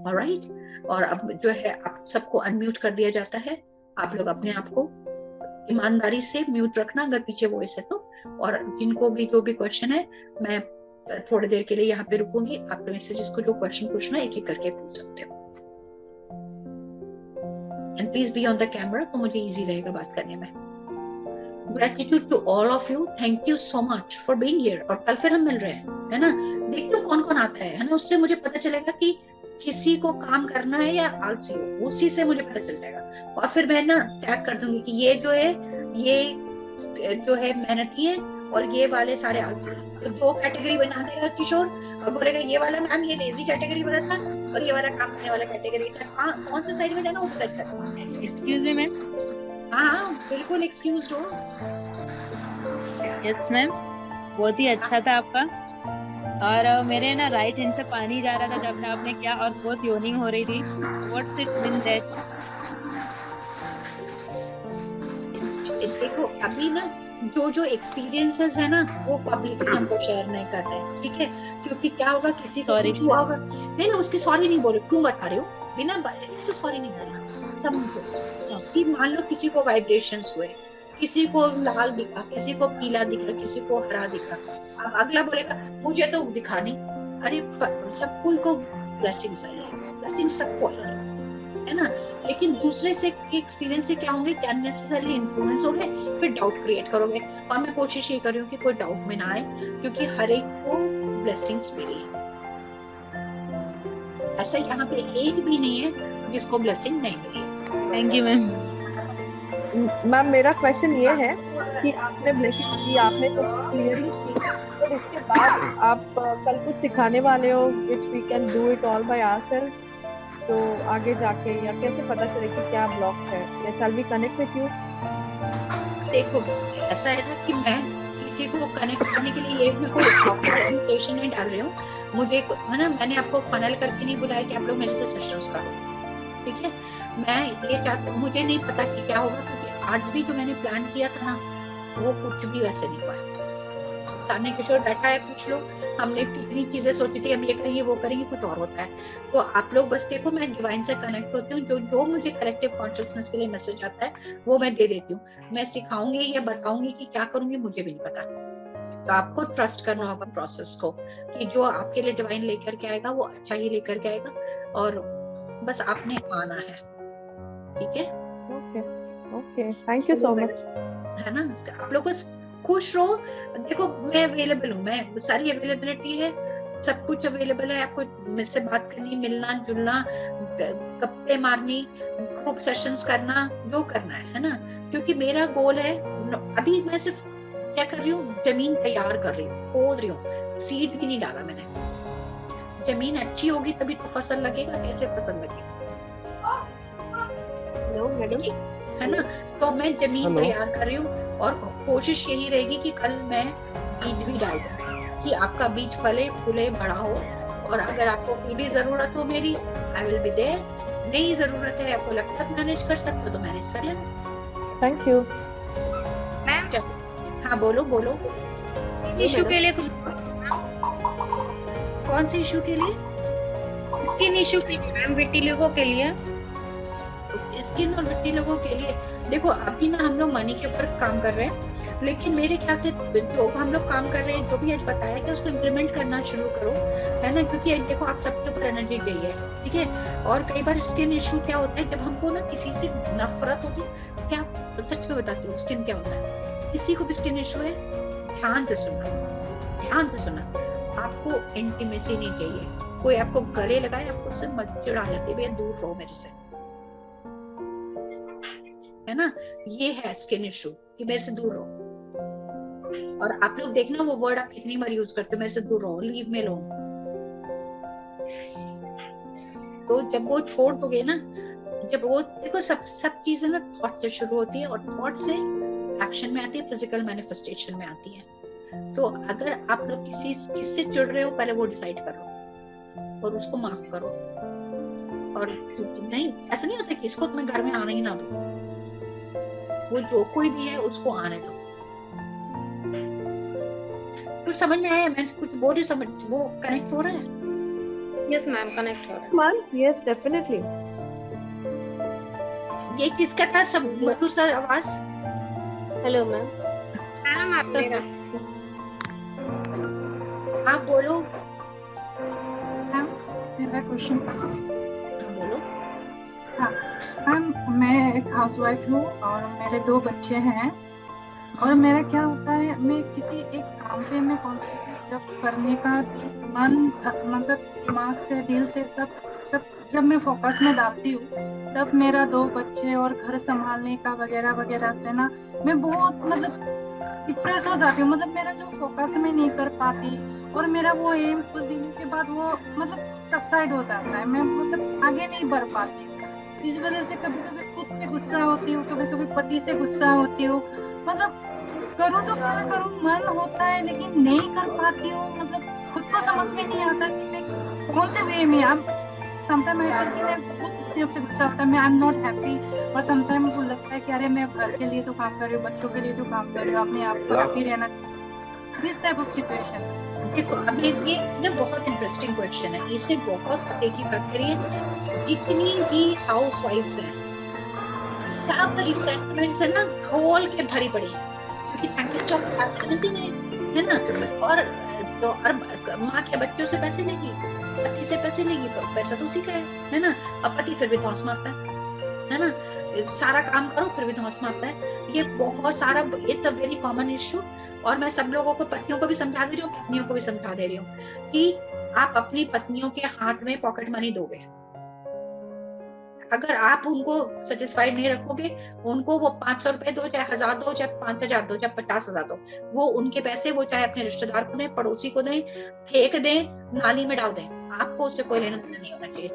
Alright. और अब जो है आप सबको अनम्यूट कर दिया जाता है, आप लोग अपने आप को ईमानदारी से म्यूट रखना अगर पीछे वॉइस है तो। और जिनको भी जो भी क्वेश्चन है, मैं थोड़ी देर के लिए यहाँ पे रुकूंगी, आप में से जिसको जो क्वेश्चन पूछना एक एक करके पूछ सकते हो। And please be on the camera, तो मुझे इजी रहेगा बात करने में। Gratitude to all of you, thank you so much for being here. और कल फिर हम मिल रहे हैं, है ना। देखते हो कौन कौन आता है ना, उससे मुझे पता चलेगा कि किसी को काम करना है या आलसी हो, उसी से मुझे पता चल जाएगा। और फिर मैं ना टैग कर दूंगी कि ये जो है, ये जो है मेहनती है और ये वाले सारे आलसी। तो 2 कैटेगरी बना देगा किशोर और बोलेगा ये वाला मैम ये लेजी कैटेगरी बना था और ये वाला काम करने वाला कैटेगरी था। कौन सा साइड में जाना वो डिसाइड करना। Excuse me ma'am. हाँ बिल्कुल एक्सक्यूज हो। यस मैम, बहुत ही अच्छा था आपका। और मेरे ना राइट हैंड से पानी जा रहा था जब आपने किया, और बहुत योनिंग हो रही थी। What's it's mean that? देखो अभी ना जो जो एक्सपीरियंसेस है ना वो पब्लिकली हमको शेयर नहीं कर रहे हैं, ठीक है। क्योंकि क्या होगा, किसी को सॉरी कुछ हुआ सर। होगा। नहीं ना, उसकी सॉरी नहीं बोलो, क्यों बता रहे हो, बिना से सॉरी नहीं बोलना। समझो कि मान लो किसी को वाइब्रेशंस हुए, किसी को लाल दिखा, किसी को पीला दिखा, किसी को हरा दिखा। अब अगला बोलेगा मुझे तो दिखा नहीं। अरे सबको को ब्लेसिंग्स आई है, ब्लेसिंग सबको आई है ना। लेकिन दूसरे से के एक्सपीरियंस से क्या होंगे कि अननेसेसरी इन्फ्लुएंस हो गए, फिर डाउट क्रिएट करोगे। और मैं कोशिश ये कर रही हूँ कि कोई डाउट में ना आए, क्योंकि हर एक को ब्लेसिंग्स मिली है। ऐसा यहाँ पे एक भी नहीं है जिसको ब्लेसिंग नहीं मिली। Thank you ma'am. मैम मेरा क्वेश्चन ये है कि आपने ब्लेसिंग दी, आपने तो क्लियरली की, तो उसके बाद आप कल कुछ सिखाने वाले हो which we can do it all by ourselves, तो आगे जाके या कैसे पता चले कि क्या ब्लॉक है, या shall we connect with you? देखो ऐसा है ना कि मैं किसी को कनेक्ट करने के लिए ये मैं कोई इन्विटेशन नहीं डाल रही हूँ। मुझे है ना, मैंने आपको फनल करके नहीं बुलाया कि आप लोग मेरे से सेशंस करो, ठीक है। मैं ये चाहती, मुझे नहीं पता कि क्या होगा, क्योंकि आज भी जो मैंने प्लान किया था ना वो कुछ भी वैसे नहीं हुआ। सामने किशोर बैठा है, पूछ लो, हमने कितनी चीजें सोची थी, हम ये करेंगे वो करेंगे, कुछ और होता है। तो आप लोग बस देखो, मैं डिवाइन से कनेक्ट होती हूँ, जो जो मुझे कलेक्टिव कॉन्शियसनेस के लिए मैसेज आता है वो मैं दे देती हूँ। मैं सिखाऊंगी या बताऊंगी कि क्या करूंगी मुझे भी नहीं पता। तो आपको ट्रस्ट करना होगा प्रोसेस को, कि जो आपके लिए डिवाइन लेकर के आएगा वो अच्छा ही लेकर के आएगा, और बस आपने आना है, ठीक है। Okay okay, thank you so much. है ना, आप लोग बस खुश रहो। देखो मैं अवेलेबल हूँ, मैं सारी अवेलेबिलिटी है, सब कुछ अवेलेबल है। आपको मेरे से बात करनी, मिलना जुलना, गप्पे मारनी, ग्रुप सेशंस करना, जो करना है ना। क्योंकि मेरा गोल है, अभी मैं सिर्फ क्या कर रही हूँ, जमीन तैयार कर रही हूँ, खोद रही हूँ, सीड भी नहीं डाला मैंने। जमीन अच्छी होगी तभी तो फसल लगेगा, कैसे फसल लगेगा। Hello madam. है ना। तो मैं जमीन तैयार कर रही हूँ, और कोशिश यही रहेगी कि कल मैं बीज भी डाल दूँ, कि आपका बीज फले फूले बड़ा हो। और अगर आपको फिर भी जरूरत हो मेरी, आई विल बी देयर। नहीं जरूरत है, आपको लगता है मैनेज कर सकते हो तो मैनेज कर लेना। Thank you ma'am. हाँ बोलो बोलो। इशू के लिए कुछ, कौन से इशू के लिए? स्किन इशू के लिए मैम, विटिलिगो के लिए। स्किन और विट्टी लोगों के लिए देखो, अभी ना हम लोग मनी के ऊपर काम कर रहे हैं, लेकिन मेरे ख्याल से जो हम लोग काम कर रहे हैं, जो भी आज बताया कि उसको इम्प्लीमेंट करना शुरू करो, है ना। क्योंकि देखो आप सबके ऊपर एनर्जी गई है, ठीक है। और कई बार स्किन इशू क्या होता है, जब हमको ना किसी से नफरत होती है, क्या सच में बताती हूँ स्किन क्या होता है। किसी को भी स्किन इशू है, ध्यान से सुनना, ध्यान से सुनना। आपको इंटीमेसी नहीं चाहिए, कोई आपको गले लगाए, आपको उससे मत चिढ़ा जाती है, दूर रहो मेरे से, है ना। ये है स्किन इशू, कि मेरे से दूर रहो। और आप लोग देखना वो वर्ड आप कितनी बार यूज करते हो, मेरे से दूर रहो, लीव मी अलोन। तो जब वो छोड़ दोगे ना, जब वो देखो सब चीजें ना थॉट से शुरू होती है, और थॉट से एक्शन में आती है, फिजिकल मैनिफेस्टेशन में आती है। तो अगर आप लोग किससे जुड़ रहे हो, पहले वो डिसाइड करो और उसको माफ करो। और नहीं, ऐसा नहीं होता कि इसको तुम्हें घर में आना ही ना दो, वो जो कोई भी है उसको आने दो। कुछ समझ में आया? मैं कुछ बोल रही, समझ वो कनेक्ट हो रहा है? यस मैम, कनेक्ट हो रहा है मैम, यस डेफिनेटली। ये किसका था सब मधुर सा आवाज? Hello ma'am. मैम। मेरा आप बोलो। मैम मेरा क्वेश्चन, बोलो। हाँ मैम, मैं एक हाउसवाइफ हूँ और मेरे 2 बच्चे हैं। और मेरा क्या होता है, मैं किसी एक काम पे मैं कॉन्सेंट्रेट जब करने का मन, मतलब दिमाग से दिल से सब सब जब मैं फोकस में डालती हूँ, तब मेरा 2 बच्चे और घर संभालने का वगैरह वगैरह से ना मैं बहुत मतलब डिप्रेस हो जाती हूँ। मतलब मेरा जो फोकस मैं नहीं कर पाती और मेरा वो एम कुछ दिनों के बाद वो मतलब सबसाइड हो जाता है। मैं मतलब आगे नहीं बढ़ पाती हूँ। इस वजह से कभी कभी खुद पे गुस्सा होती हूँ, कभी कभी पति से गुस्सा होती हूँ। मतलब करूँ तो क्या करूँ, मन होता है लेकिन नहीं कर पाती हूँ। मतलब खुद को समझ में नहीं आता कि मैं कौन से वे में। अब समटाइम आई फील कि मैं बहुत अपने आप से गुस्सा होता है, मैं आई एम नॉट हैप्पी। और समटाइम मुझे लगता है कि अरे मैं घर के लिए तो काम कर रही हूँ, बच्चों के लिए तो काम कर रही हूँ, अपने आप को हैप्पी रहना। This type of situation. देखो, अब ये इसने बहुत इंटरेस्टिंग क्वेश्चन है, इसने बहुत पते की बात करी है। जितनी भी हाउस वाइफ्स हैं, सब रिसेंटमेंट से ना खोल के भरी पड़ी है, क्योंकि थैंक्स के साथ है ना। और तो और माँ के बच्चों से पैसे लेगी, पति से पैसे लेगी, तो पैसा तो उसी का है ना। अब पति फिर भी धौंस मारता है ना। सारा काम करो फिर भी धौंस मारता है। ये बहुत सारा, it's a very common issue. और मैं सब लोगों को, पत्नियों को भी समझा दे रही हूँ, पत्नियों को भी समझा दे रही हूँ कि आप अपनी पत्नियों के हाथ में पॉकेट मनी दोगे, अगर आप उनको सेटिस्फाइड नहीं रखोगे, उनको वो 500 रुपए दो, चाहे 1000 दो, चाहे 5000 दो, चाहे 50,000 दो, वो उनके पैसे वो चाहे अपने रिश्तेदार को दें, पड़ोसी को दें, फेंक दें, नाली में डाल दें, आपको उससे कोई लेना देना नहीं होना चाहिए।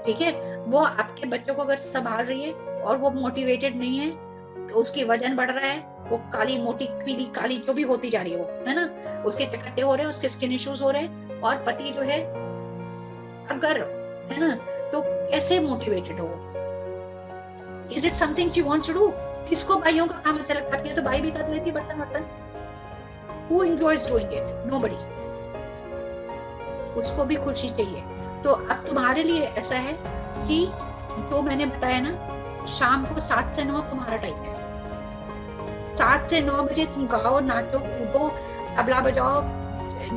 ठीक है। वो आपके बच्चों को अगर संभाल रही है और वो मोटिवेटेड नहीं है, तो उसकी वजन बढ़ रहा है, वो काली मोटी पीली काली जो भी होती जा रही है वो, है ना, उसके चक्कर हो रहे हैं, उसके स्किन इश्यूज हो रहे हैं, और पति जो है अगर, है ना, तो कैसे मोटिवेटेड हो? Is it something she wants to do? किसको भाइयों का काम अच्छा लगता है? तो भाई भी कर लेती है बर्तन वर्तन। Who enjoys doing it? Nobody. उसको भी खुशी चाहिए। तो अब तुम्हारे लिए ऐसा है कि जो मैंने बताया ना, शाम को 7 से 9 तुम्हारा टाइम है। 7 से 9 बजे तुम गाओ, नाचो, कूदो, तबला बजाओ,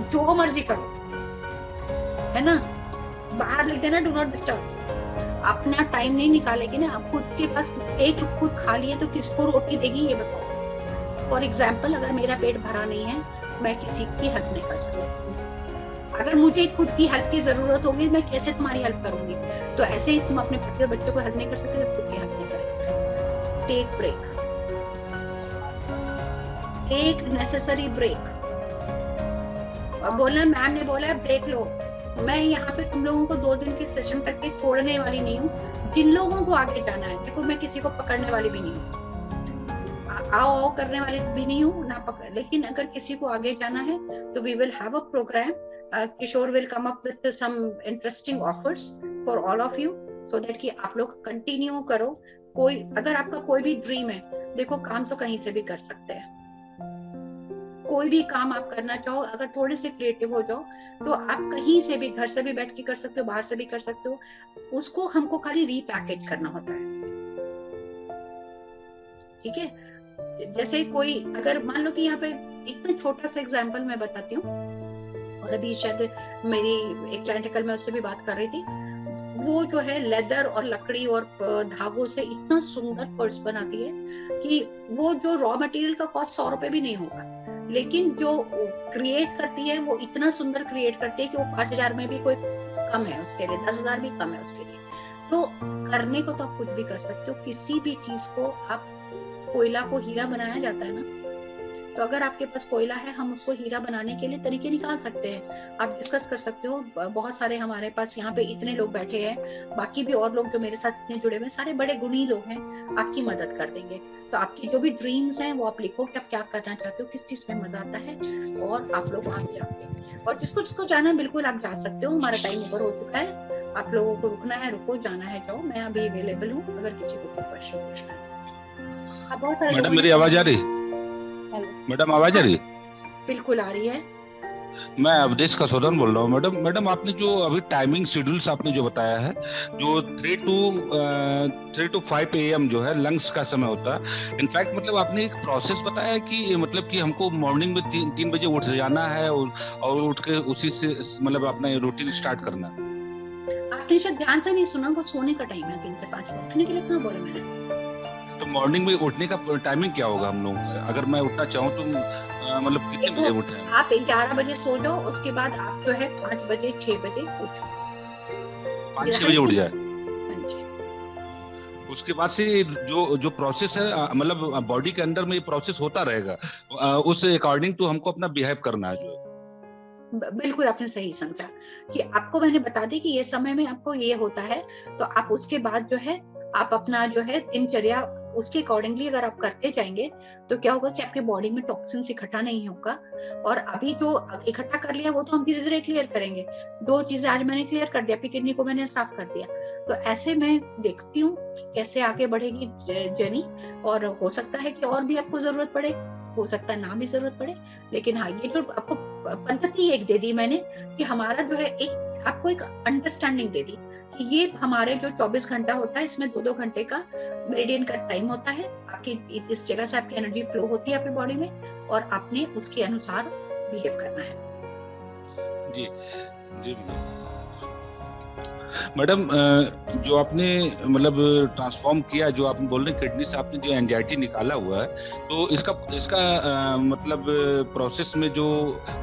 जो मर्जी करो, है ना। बाहर लिख देना डू नॉट डिस्टर्ब। अपना टाइम नहीं निकालेगी ना, आप खुद के पास एक खुद खा लिए तो किसको रोटी देगी ये बताओ। फॉर एग्जाम्पल, अगर मेरा पेट भरा नहीं है, मैं किसी की हेल्प नहीं कर सकती। अगर मुझे खुद की हेल्प की जरूरत होगी, मैं कैसे तुम्हारी हेल्प करूंगी? तो ऐसे ही तुम अपने पति और बच्चों को हेल्प नहीं कर सकते, खुद की हेल्प नहीं करेंगे। टेक ब्रेक, एक नेसेसरी ब्रेक। और बोलना मैम ने बोला है ब्रेक लो, मैं यहाँ पे तुम लोगों को 2 दिन की सेशन करके छोड़ने वाली नहीं हूँ। जिन लोगों को आगे जाना है, देखो मैं किसी को पकड़ने वाली भी नहीं हूँ, आओ करने वाली भी नहीं हूँ ना पकड़, लेकिन अगर किसी को आगे जाना है तो we will have a programme. Kishore will come up with some interesting offers for all of you, so that कि आप लोग कंटिन्यू करो। कोई अगर आपका कोई भी ड्रीम है, देखो काम तो कहीं से भी कर सकते हैं। कोई भी काम आप करना चाहो, अगर थोड़े से क्रिएटिव हो जाओ, तो आप कहीं से भी, घर से भी बैठ के कर सकते हो, बाहर से भी कर सकते हो। उसको हमको खाली रीपैकेज करना होता है। ठीक है। जैसे कोई, अगर मान लो कि यहाँ पे इतना छोटा सा एग्जांपल मैं बताती हूँ, और अभी शायद मेरी एक क्लाइंट कल मैं उससे भी बात कर रही थी। वो जो है लेदर और लकड़ी और धागों से इतना सुंदर पर्स बनाती है कि वो जो रॉ मटेरियल का कॉस्ट 100 रुपए भी नहीं होगा, लेकिन जो क्रिएट करती है वो इतना सुंदर क्रिएट करती है कि वो 5,000 में भी कोई कम है उसके लिए, 10,000 भी कम है उसके लिए। तो करने को तो आप कुछ भी कर सकते हो। किसी भी चीज को, आप कोयला को हीरा बनाया जाता है ना, तो अगर आपके पास कोयला है, हम उसको हीरा बनाने के लिए तरीके निकाल सकते हैं। आप डिस्कस कर सकते हो। बहुत सारे हमारे पास यहाँ पे इतने लोग बैठे हैं, बाकी भी और लोग जो मेरे साथ इतने जुड़े हुए हैं, सारे बड़े गुणी लोग हैं, आपकी मदद कर देंगे। तो आपकी जो भी ड्रीम्स हैं वो आप लिखो कि आप क्या करना चाहते हो, किस चीज में मजा आता है, और आप लोग वहां से जाओगे। और जिसको जिसको जाना है बिल्कुल आप जा सकते हो। हमारा टाइम ऊपर हो चुका है, आप लोगों को रुकना है रुको, जाना है जाओ। मैं अभी अवेलेबल हूँ अगर किसी को कोई क्वेश्चन पूछना है। बहुत सारे मैडम मेरी आवाज आ रही? मैडम आवाज आ रही? बिल्कुल आ रही है। मैं अवधेश का सोदन बोल रहा हूँ। मैडम मैडम आपने जो अभी टाइमिंग शेड्यूल्स आपने जो बताया है, जो 3 to 5 AM जो है लंग्स का समय होता है, इनफैक्ट मतलब आपने एक प्रोसेस बताया है कि मतलब कि हमको मॉर्निंग में 3 बजे उठ जाना है और उठ के उसी से मतलब अपना रूटीन स्टार्ट करना है। आपने शायद ध्यान से नहीं सुना, वो सोने का टाइम है 3 से 5, उठने के लिए कहाँ बोला मैंने। तो मॉर्निंग में उठने का टाइमिंग क्या होगा हम लोग, अगर मैं उठना चाहूँ तो मतलब कितने देखो, बजे उठे? आप 11 बजे सो जाओ, उसके बाद आप जो है 5 बजे 6 बजे उठो। 5-6 बजे उठ जाए, हाँ जी। उसके बाद से जो जो प्रोसेस है मतलब बॉडी के अंदर में ये प्रोसेस होता रहेगा, उस अकॉर्डिंग तो हमको अपना बिहेव करना है जो है। बिल्कुल आपने सही समझा कि आपको मैंने बता दी कि ये समय में आपको ये होता है, तो आप उसके बाद जो है आप अपना जो है दिनचर्या उसके अकॉर्डिंगली अगर आप करते जाएंगे तो क्या होगा कि आपके बॉडी में टॉक्सिन्स इकट्ठा नहीं होगा। और अभी जो इकट्ठा कर लिया वो तो हम धीरे धीरे क्लियर करेंगे। 2 चीजें आज मैंने क्लियर कर दिया, आपकी किडनी को मैंने साफ कर दिया। तो ऐसे मैं देखती हूँ कि कैसे आगे बढ़ेगी जर्नी, और हो सकता है कि और भी आपको जरूरत पड़े, हो सकता है ना भी जरूरत पड़े। लेकिन हाँ, ये जो आपको पद्धति एक दे दी मैंने कि हमारा जो है एक आपको एक अंडरस्टैंडिंग दे दी कि ये हमारे जो 24 घंटा होता है इसमें 2-2 घंटे का मेरिडियन का टाइम होता है। आपकी इस जगह से आपकी एनर्जी फ्लो होती है आपकी बॉडी में, और आपने उसके अनुसार बिहेव करना है। जी जी मैडम, जो आपने मतलब ट्रांसफॉर्म किया, जो आपने बोल रहे हैं किडनी से आपने जो एंजाइटी निकाला हुआ है, तो इसका मतलब प्रोसेस में जो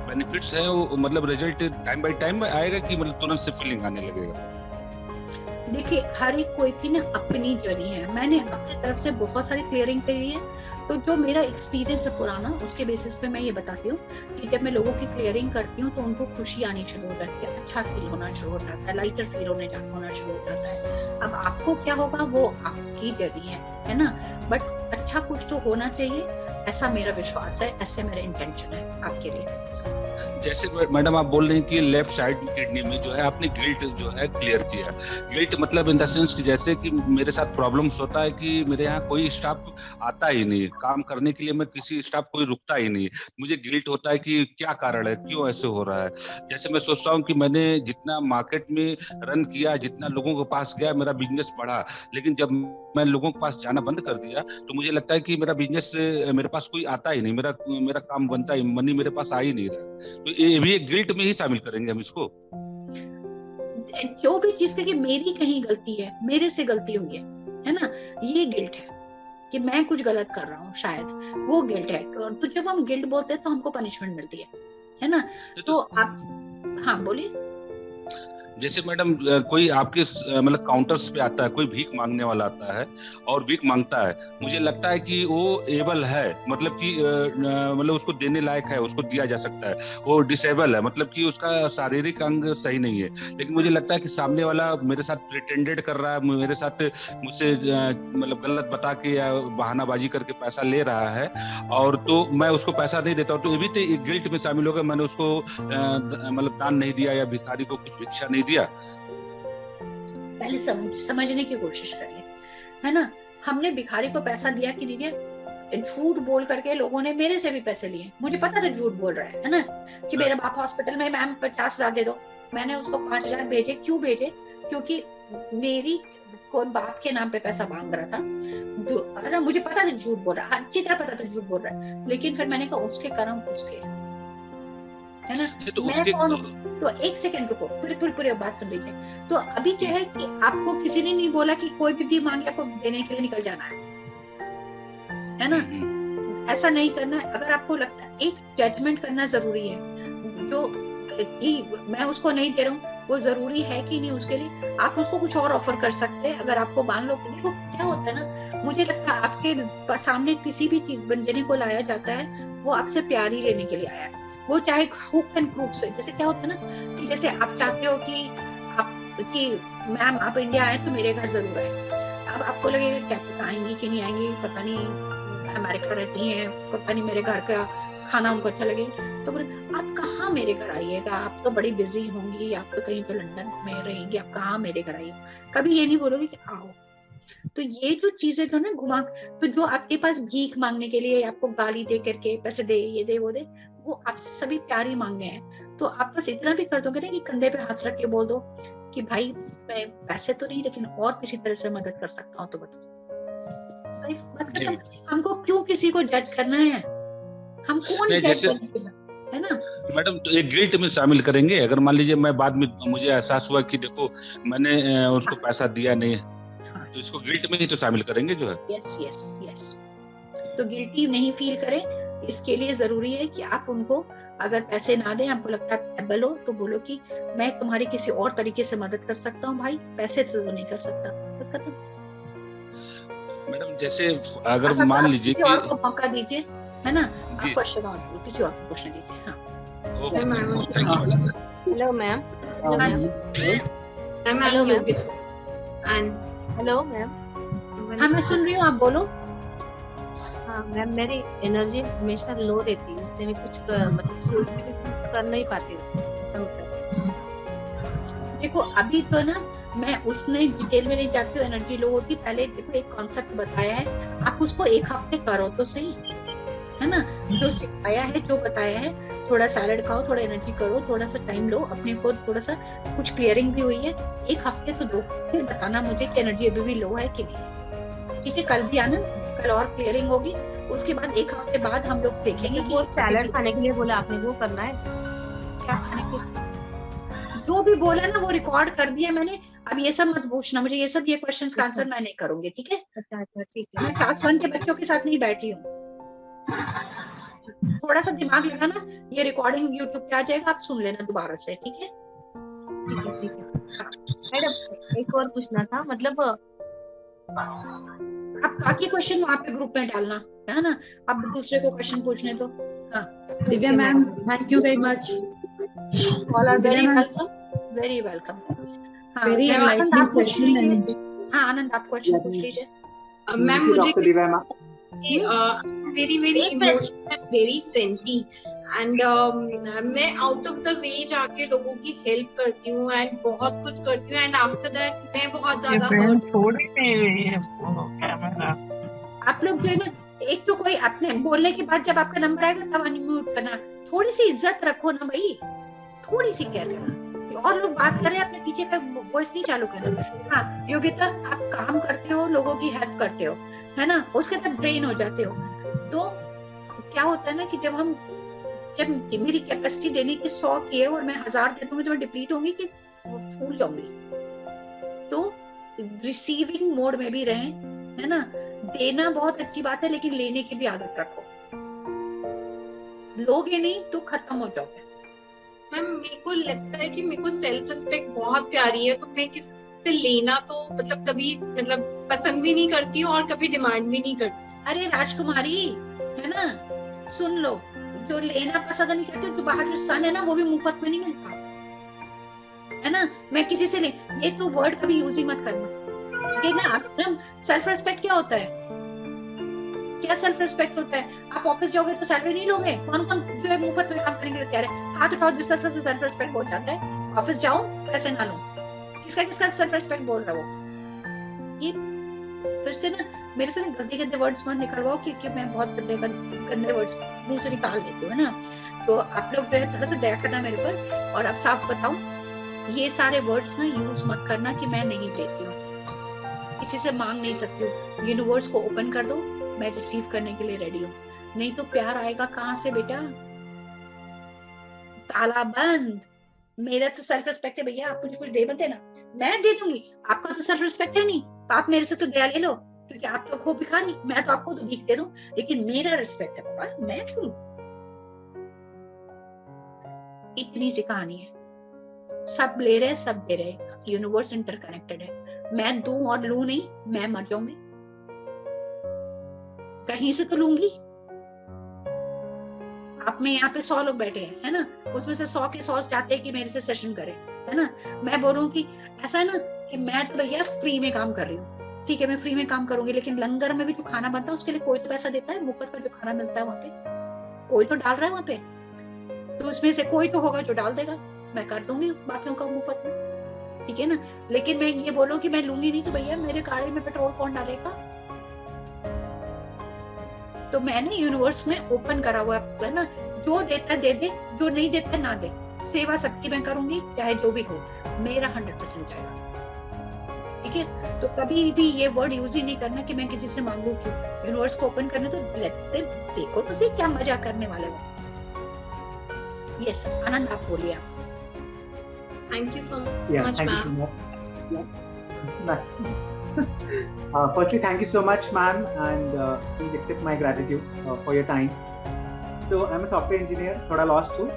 बेनिफिट्स है वो मतलब रिजल्ट टाइम बाय टाइम आएगा कि मतलब तुरंत से फीलिंग आने लगेगा? देखिए, हर एक कोई की ना अपनी जर्नी है। मैंने अपनी तरफ से बहुत सारी क्लियरिंग करी है, तो जो मेरा एक्सपीरियंस है पुराना, उसके बेसिस पे मैं ये बताती हूँ कि जब मैं लोगों की क्लियरिंग करती हूँ तो उनको खुशी आनी शुरू हो जाती है, अच्छा फील होना शुरू हो जाता है, लाइटर फील होना शुरू हो जाता है। अब आपको क्या होगा वो आपकी जर्नी है ना, बट अच्छा कुछ तो होना चाहिए, ऐसा मेरा विश्वास है, ऐसे मेरा इंटेंशन है आपके लिए। जैसे मैडम आप बोल रहे हैं कि लेफ्ट साइड किडनी में जो है आपने गिल्ट जो है क्लियर किया। गिल्ट मतलब इन द सेंस कि जैसे कि मेरे साथ प्रॉब्लम्स होता है कि मेरे यहाँ कोई स्टाफ आता ही नहीं काम करने के लिए, मैं किसी स्टाफ कोई रुकता ही नहीं, मुझे गिल्ट होता है कि क्या कारण है, क्यों ऐसे हो रहा है। जैसे मैं सोचता हूँ कि मैंने जितना मार्केट में रन किया, जितना लोगों के पास गया, मेरा बिजनेस बढ़ा, लेकिन जब मैं लोगों के पास जाना बंद कर दिया तो मुझे लगता है कि मेरा बिजनेस मेरे पास कोई आता ही नहीं, मेरा मेरा काम बनता ही, मनी मेरे पास आ ही नहीं रहा। तो ये भी एक गिल्ट में ही शामिल करेंगे हम इसको? जो भी चीज की मेरी कहीं गलती है, मेरे से गलती हुई है ना, ये गिल्ट है कि मैं कुछ गलत कर रहा हूँ, शायद वो गिल्ट है। तो जब हम गिल्ट बोलते हैं तो हमको पनिशमेंट मिलती है ना। तो आप हाँ बोलिए। जैसे मैडम कोई आपके मतलब काउंटर्स पे आता है, कोई भीख मांगने वाला आता है और भीख मांगता है, मुझे लगता है कि वो एबल है, मतलब कि मतलब उसको देने लायक है, उसको दिया जा सकता है, वो डिसेबल है, मतलब कि उसका शारीरिक अंग सही नहीं है, लेकिन मुझे लगता है कि सामने वाला मेरे साथ प्रिटेंडेड कर रहा है, मेरे साथ मुझसे मतलब गलत बता के या बहानाबाजी करके पैसा ले रहा है, और तो मैं उसको पैसा नहीं देता हूँ, तो ये भी तो एक गिल्ट में शामिल होगा, मैंने उसको मतलब दान नहीं दिया या भिखारी को कुछ भिक्षा नहीं दिया। पहले समझने की कोशिश करिए, है ना। हमने भिखारी को पैसा दिया कि नहीं दिया, झूठ बोल करके लोगों ने मेरे से भी पैसे लिए, मुझे पता था झूठ बोल रहा है ना, कि मेरे बाप हॉस्पिटल में, मैम 50,000 दे दो, मैंने उसको 5,000 भेजे। क्यों भेजे? क्योंकि मेरी कोई बाप के नाम पे पैसा मांग रहा था, अरे मुझे पता था झूठ बोल रहा है, अच्छी तरह पता था झूठ बोल रहा है, लेकिन फिर मैंने कहा उसके कर्म उसके, है ना। तो मैं कौन? तो एक सेकंड रुको, पूरी बात सुन लीजिए। तो अभी क्या है कि आपको किसी ने नहीं बोला कि कोई भी मांगे आपको देने के लिए निकल जाना है ना। ऐसा नहीं करना है। अगर आपको लगता है, एक जजमेंट करना जरूरी है, जो कि मैं उसको नहीं दे रहा हूँ वो जरूरी है कि नहीं, उसके लिए आप उसको कुछ और ऑफर कर सकते हैं। अगर आपको मान लो, देखो क्या होता है ना, मुझे लगता है आपके सामने किसी भी चीज बंजने को लाया जाता है, वो आपसे प्यार ही लेने के लिए आया है, वो चाहे हुक एंड क्रूक से। जैसे क्या होता है ना कि जैसे आप चाहते हो कि मैम आप इंडिया आए तो मेरे घर जरूर आए। अब आपको लगेगा क्या पता आएंगी कि नहीं आएंगी, पता नहीं अमेरिका रहती हैं, पता नहीं मेरे घर का खाना उनको अच्छा लगेगा, तो बोले आप कहाँ मेरे घर आइएगा, आप तो बड़ी बिजी होंगी, आप तो कहीं तो लंदन में रहेंगी, आप कहाँ मेरे घर आइए। कभी ये नहीं बोलोगे कि आओ। तो ये जो चीजें तो ना घुमा, तो जो आपके पास भीख मांगने के लिए आपको गाली दे करके पैसे दे, ये दे वो दे, वो आपसे सभी प्यार ही मांगे हैं। तो आप बस इतना भी कर दोगे ना कि कंधे पे हाथ रख के बोल दो कि भाई मैं पैसे तो नहीं लेकिन और किसी तरह से मदद कर सकता हूँ तो बताओ। मतलब हमको क्यों किसी को जज करना है, हम कौन जज है ना मैडम। तो एक गिल्ट में शामिल करेंगे, अगर मान लीजिए मैं बाद में मुझे एहसास हुआ कि देखो मैंने उसको पैसा दिया नहीं, तो इसको गिल्ट में ही तो शामिल करेंगे जो है। Yes yes yes. तो गिल्टी नहीं फील करें, इसके लिए जरूरी है कि आप उनको अगर पैसे ना दें, आपको लगता है एबल हो, तो बोलो कि मैं तुम्हारी किसी और तरीके से मदद कर सकता हूँ भाई, पैसे तो नहीं कर सकता, बस खत्म। मैडम जैसे अगर मान लीजिए किसी और को मौका दीजिए, है ना, आप क्वेश्चन और किसी और को पूछने दीजिए। हाँ हेलो मैम। Hello ma'am. हाँ मैं सुन रही हूँ, आप बोलो। हाँ मैम, मेरी एनर्जी हमेशा लो रहती है, इसलिए मैं कुछ कर नहीं पाती। देखो अभी तो ना मैं उसने डिटेल में नहीं जाती हूँ, एनर्जी लो होती, पहले देखो एक कॉन्सेप्ट बताया है, आप उसको एक हफ्ते करो तो सही, है ना, जो सिखाया है जो बताया है, थोड़ा सैलेड खाओ, थोड़ा एनर्जी करो, थोड़ा सा टाइम लो अपने को, थोड़ा सा कुछ क्लियरिंग भी हुई है, एक हफ्ते तो दो, फिर बताना मुझे कि एनर्जी अभी भी लो है कि नहीं। ठीक है, कल भी आना, कल और क्लियरिंग होगी, उसके बाद एक हफ्ते बाद हम लोग देखेंगे कि वो सैलेड खाने के लिए बोला आपने, वो करना है क्या खाने के, जो भी बोला ना वो रिकॉर्ड कर दिया मैंने। अब ये सब मत पूछना मुझे, ये सब ये क्वेश्चंस का आंसर मैं नहीं करूंगी, ठीक है। अच्छा ठीक है। मैं क्लास 1 के बच्चों के साथ नहीं बैठी हूँ, थोड़ा सा दिमाग लगाना, ये रिकॉर्डिंग यूट्यूब पे आ जाएगा, आप सुन लेना दोबारा से, ठीक है। ठीक है मैडम, एक और पूछना था, मतलब आप बाकी क्वेश्चन वहाँ पे ग्रुप में डालना, है ना, आप दूसरे को क्वेश्चन पूछने दो। हाँ Divya ma'am, thank you very much, all are very welcome, very welcome. हाँ वेरी आनंद आप पूछ सेशन लीजिए। एंड हाँ आनंद आप क्वेश्चन पूछ लीजिए। मैम मुझे very very emotional, very senti and मैं आउट ऑफ द वे जाके लोगों की हेल्प करती हूँ एंड बहुत कुछ करती हूँ एंड आफ्टर दैट मैं बहुत ज्यादा हर्ट। आप लोग जो है ना, एक तो कोई अपने बोलने के बाद जब आपका नंबर आएगा तब अनम्यूट करना, थोड़ी सी इज्जत रखो ना भाई, थोड़ी सी केयर करना, और लोग बात कर रहे हैं अपने पीछे का वॉइस नहीं चालू करना। हाँ योगिता, आप काम करते हो, लोगों की हेल्प करते हो, है ना, उसके तक ड्रेन हो जाते हो, तो क्या होता है ना कि जब मेरी कैपेसिटी देने की 100 की है और मैं 1000 दे दूंगी तो मैं डिप्लीट होंगी कि फूल जाऊंगी। तो रिसीविंग मोड में भी रहें, है ना, देना बहुत अच्छी बात है लेकिन लेने की भी आदत रखो, लोगे नहीं तो खत्म हो जाओगे। मैम मेरे को लगता है कि मेरे को सेल्फ रिस्पेक्ट बहुत प्यारी है, तो मैं किसी से लेना तो मतलब कभी मतलब पसंद भी नहीं करती हूँ और कभी डिमांड भी नहीं करती। अरे राजकुमारी, है ना, सुन लो, जो लेना पसंद नहीं करती, जो बाहर जो सन है ना वो भी मुफ्त में नहीं मिलता, है ना। मैं किसी से ले, ये तो वर्ड कभी यूज ही मत करना, ये ना आप सेल्फ रिस्पेक्ट क्या होता है, क्या सेल्फ रिस्पेक्ट होता है। आप ऑफिस जाओगे तो सैलरी नहीं लोगे, कौन कौन जो है मुफ्त में काम करने के लिए तैयार है, हाथ उठाओ जिसका सेल्फ रिस्पेक्ट हो जाता है। ऑफिस जाऊं पैसे ना लूं, किसका सेल्फ रिस्पेक्ट बोल रहा वो। ये फिर से ना मेरे से ना गंदे वर्ड्स मत निकलवाओ, क्योंकि मैं बहुत गंदे वर्ड्स मुंह से निकाल लेती हूँ ना, तो आप लोग थोड़ा सा दया करना मेरे पर। और अब साफ बताऊं, ये सारे वर्ड्स ना यूज मत करना कि मैं नहीं देती हूँ, किसी से मांग नहीं सकती हूँ। यूनिवर्स को ओपन कर दो, मैं रिसीव करने के लिए रेडी हूँ, नहीं तो प्यार आएगा कहाँ से बेटा, ताला बंद। मेरा तो सेल्फ रिस्पेक्ट है भैया, आप मुझे कुछ दे मत देना, मैं दे दूंगी, आपका तो सेल्फ रिस्पेक्ट है नहीं, तो आप मेरे से तो दया ले लो, क्योंकि आप तो खूब भिखारी, मैं तो आपको तो भीख दे दूं, लेकिन मेरा रिस्पेक्ट है बाबा, मैं क्यों। इतनी सी कहानी है, सब ले रहे सब दे रहे, यूनिवर्स इंटरकनेक्टेड है, मैं दूं और लूं नहीं, मैं मर जाऊंगी, कहीं से तो लूंगी। आप में यहाँ पे 100 लोग बैठे हैं, है ना, उसमें से 100 के 100 चाहते हैं कि मेरे से सेशन करें, है ना। मैं बोलूं कि ऐसा है ना कि मैं तो भैया फ्री में काम कर रही हूँ, ठीक है, मैं फ्री में काम करूंगी, लेकिन लंगर में भी जो खाना बनता है उसके लिए कोई तो पैसा देता है, मुफ्त का जो खाना मिलता है वहाँ पे कोई तो डाल रहा है वहाँ पे, तो उसमें से कोई तो होगा जो डाल देगा, मैं कर दूंगी बाकियों का मुफ्त में, ठीक है ना। लेकिन मैं ये बोलूं कि मैं लूंगी नहीं, तो भैया मेरे गाड़ी में पेट्रोल कौन डालेगा। तो मैंने यूनिवर्स में ओपन करा हुआ है ना, जो देता दे दे, जो नहीं देता ना दे, सेवा सबकी मैं करूंगी, चाहे जो भी हो, मेरा 100% जाएगा। ठीक है, तो कभी भी ये वर्ड यूज ही नहीं करना कि मैं किसी से मांगू क्यों। यूनिवर्स को ओपन करने तो लेते, देखो तो सही क्या मजा करने वाले हो। यस, आनंद आप बोलिए। आप Thank you so Yeah, much, thank you ma'am. so much. Firstly, thank you so much, ma'am, and please accept my gratitude for your time. So, I'm a software engineer, थोड़ा lost हूँ,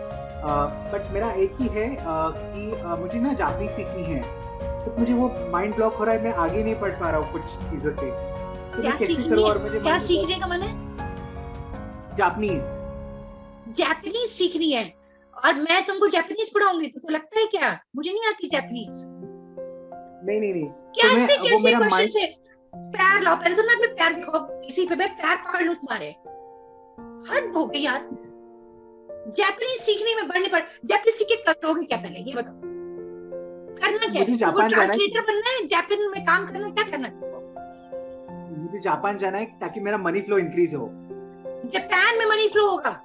but मेरा एक ही है कि मुझे ना जापानी सीखनी है, तो मुझे वो माइंड ब्लॉक हो रहा है, मैं आगे नहीं पढ़ पा रहा हूँ कुछ चीजों से। So, क्या मैं कैसे सीखनी करूँ? है? और मुझे क्या mind सीखने का मन है? जापानीज। जापानीज सीखनी है और मैं तुमको जापानीज पढ़ाऊंगी, तुमको लगता है क्या मुझे नहीं आती जापानीज? नहीं। कैसे तो वो कैसे मेरा क्वेश्चन माइंड, से? पैर लाओ, पहले तो ना अपने पैर दिखाओ, किसी पे मैं पैर पकड़ लूं तुम्हारे। हद हो गई यार। जापानीज सीखने में बढ़ने पर जापानीज सीख के करोगे क्या पहले ये बताओ? करना क्या है? मुझे जापान जाना है। ट्रांसलेटर बनना है? जापान में काम करना है? क्या करना है तुमको? मुझे जापान जाना है ताकि मेरा मनी फ्लो इंक्रीज हो। जापान में मनी फ्लो होगा।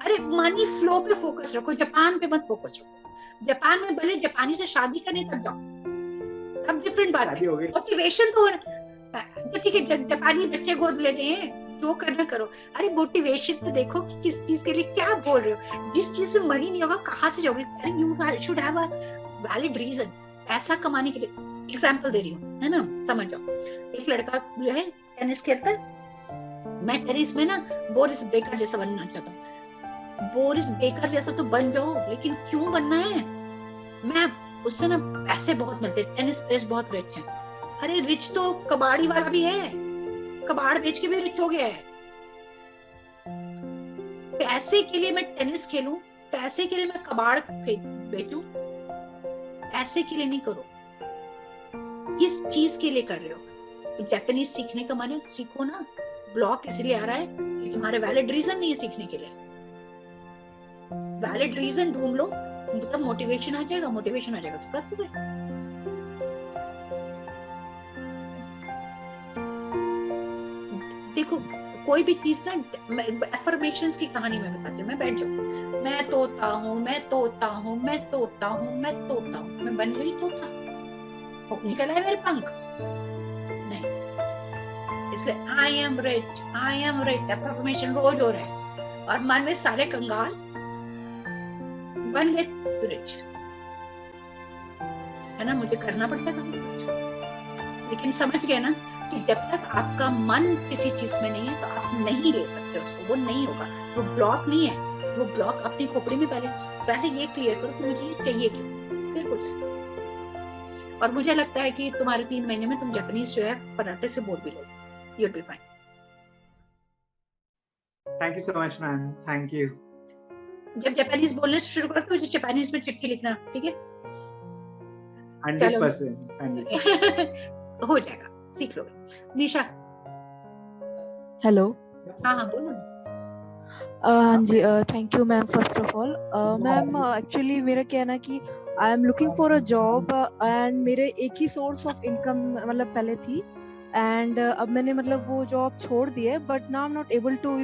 अरे मनी फ्लो पे फोकस रखो, जापान पे मत फोकस रखो। जापान में भले जापानी से शादी करने तब जाओ, तब डिफरेंट बात है। मोटिवेशन तो ठीक है, जापानी बच्चे गोद लेते हैं, जो करना करो। अरे मोटिवेशन तो देखो कि किस चीज के लिए क्या बोल रहे हो। जिस चीज में मनी नहीं होगा कहाँ से जाओगे? अरे you should have a valid reason. पैसा कमाने के लिए एग्जांपल दे रही हूँ, है ना, समझ जाओ। एक लड़का जो है टेनिस खेलता है, मैं टेनिस में ना बोरिस बेकर जैसा बनना चाहता हूँ। बोरिस बेकर जैसा तो बन जाओ, लेकिन क्यों बनना है? मैं उससे ना पैसे बहुत मिलते हैं, टेनिस प्लेयर्स बहुत रिच हैं। अरे रिच तो कबाड़ी वाला भी है, कबाड़ बेच के भी रिच हो गया है। पैसे के लिए मैं टेनिस खेलूं, पैसे के लिए मैं कबाड़ बेचूं, पैसे के लिए नहीं करो। किस चीज के लिए कर रहे हो? तो जापानीज सीखने का मन है, सीखो ना। ब्लॉक इसलिए आ रहा है कि तुम्हारे वैलिड रीजन नहीं है सीखने के लिए। वैलिड रीजन ढूंढ लो, मतलब मोटिवेशन आ जाएगा। मोटिवेशन आ जाएगा तो कर दोगे। देखो कोई भी चीज ना, अफर्मेशंस की कहानी में बताती हूँ। मैं बैठ जाऊँ, मैं तोता हूँ, मैं तोता हूँ, मैं तोता हूँ, मैं तोता हूँ, मैं बन गई तोता, निकल आए मेरे पंख नहीं। इसलिए I am rich, I am rich affirmation रोज हो रहे हैं और मन में सारे कंगाल बन गए तो रिच, है ना। मुझे करना पड़ता है कभी कुछ, लेकिन समझ गए ना कि जब तक आपका मन किसी चीज में नहीं है तो आप नहीं ले सकते उसको, वो नहीं होगा। वो ब्लॉक नहीं है, वो ब्लॉक अपनी खोपड़ी में पहले ये क्लियर करो कि मुझे ये चाहिए क्यों, फिर कुछ। और मुझे लगता है कि तुम्हारे 3 महीने में तुम जापानीज जो है फटाफट से बोल भी लो, you will be fine. Thank you so much ma'am, thank you. जब जापानीज बोलने से शुरू करो तो मुझे जापानीज में चिट्ठी लिखना, ठीक है? 100% हो जाएगा, सीख लोगे। निशा। हेलो। हाँ बोलो। हाँ जी, thank you ma'am. First of all ma'am, actually मेरा क्या है ना कि I am looking for a job and मेरे एक ही सोर्स ऑफ इनकम मतलब पहले थी, एंड अब मैंने मतलब वो जॉब छोड़ दी है, but now I am not able to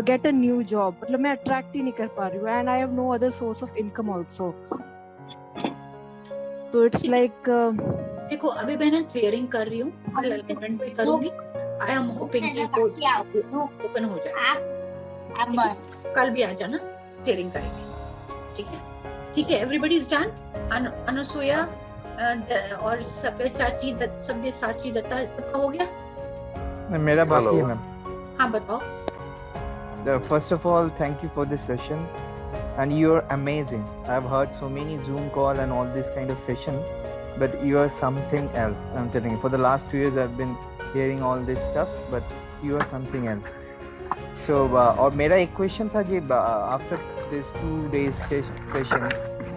get a new job. मतलब मैं अट्रैक्ट ही नहीं कर पा रही हूँ, and I have no other source of income also, तो इट्स लाइक देखो अभी मैं ना क्लियरिंग कर रही हूँ, कल अलाइनमेंट भी करूंगी। आई एम होपिंग कि ओपन हो जाए। कल भी आ जाना, क्लियरिंग करेंगे, ठीक है? ठीक है, एवरीबॉडी इज डन। अनुसुया और सब्यसाची दत्ता सबका हो गया? मेरा बाकी है मैम। हाँ बताओ। First of all, thank you for this session, and you are amazing. I've heard so many Zoom call and all this kind of session, but you are something else. I'm telling you. For the last 2 years, I've been hearing all this stuff, but you are something else. So, और मेरा एक question था कि after this 2 days session,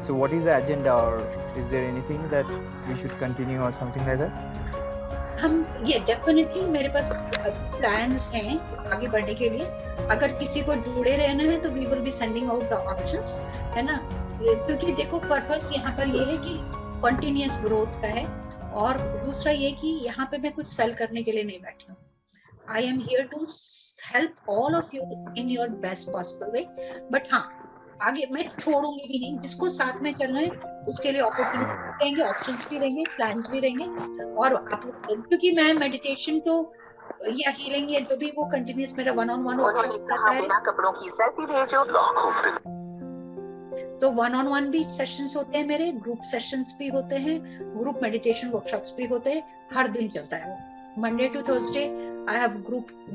so what is the agenda, or is there anything that we should continue or something like that? हम ये definitely मेरे पास plans हैं आगे बढ़ने के लिए। अगर किसी को जुड़े रहना है तो we will be sending out the options, है ना। क्योंकि देखो पर्पस यहाँ पर ये है कि कंटिन्यूअस ग्रोथ का है, और दूसरा ये कि यहाँ पे मैं कुछ सेल करने के लिए नहीं बैठी हूँ। I am here to help all of you in your best possible way. But हाँ, आगे मैं छोड़ूंगी भी नहीं, जिसको साथ में चलना है उसके लिए अपॉर्चुनिटी देंगे, ऑप्शंस भी देंगे, प्लान्स भी देंगे। और आप, क्योंकि मैं मेडिटेशन तो या हीलिंग या जो भी वो कंटिन्यूस मेरा 1-on-1 वर्कशॉप रहता है, कपड़ों की सेल्फी भेजो। तो 1-on-1 भी सेशंस होते हैं मेरे, ग्रुप सेशंस भी होते हैं, ग्रुप मेडिटेशन वर्कशॉप्स भी होते हैं, हर दिन चलता है वो। Monday to Thursday I have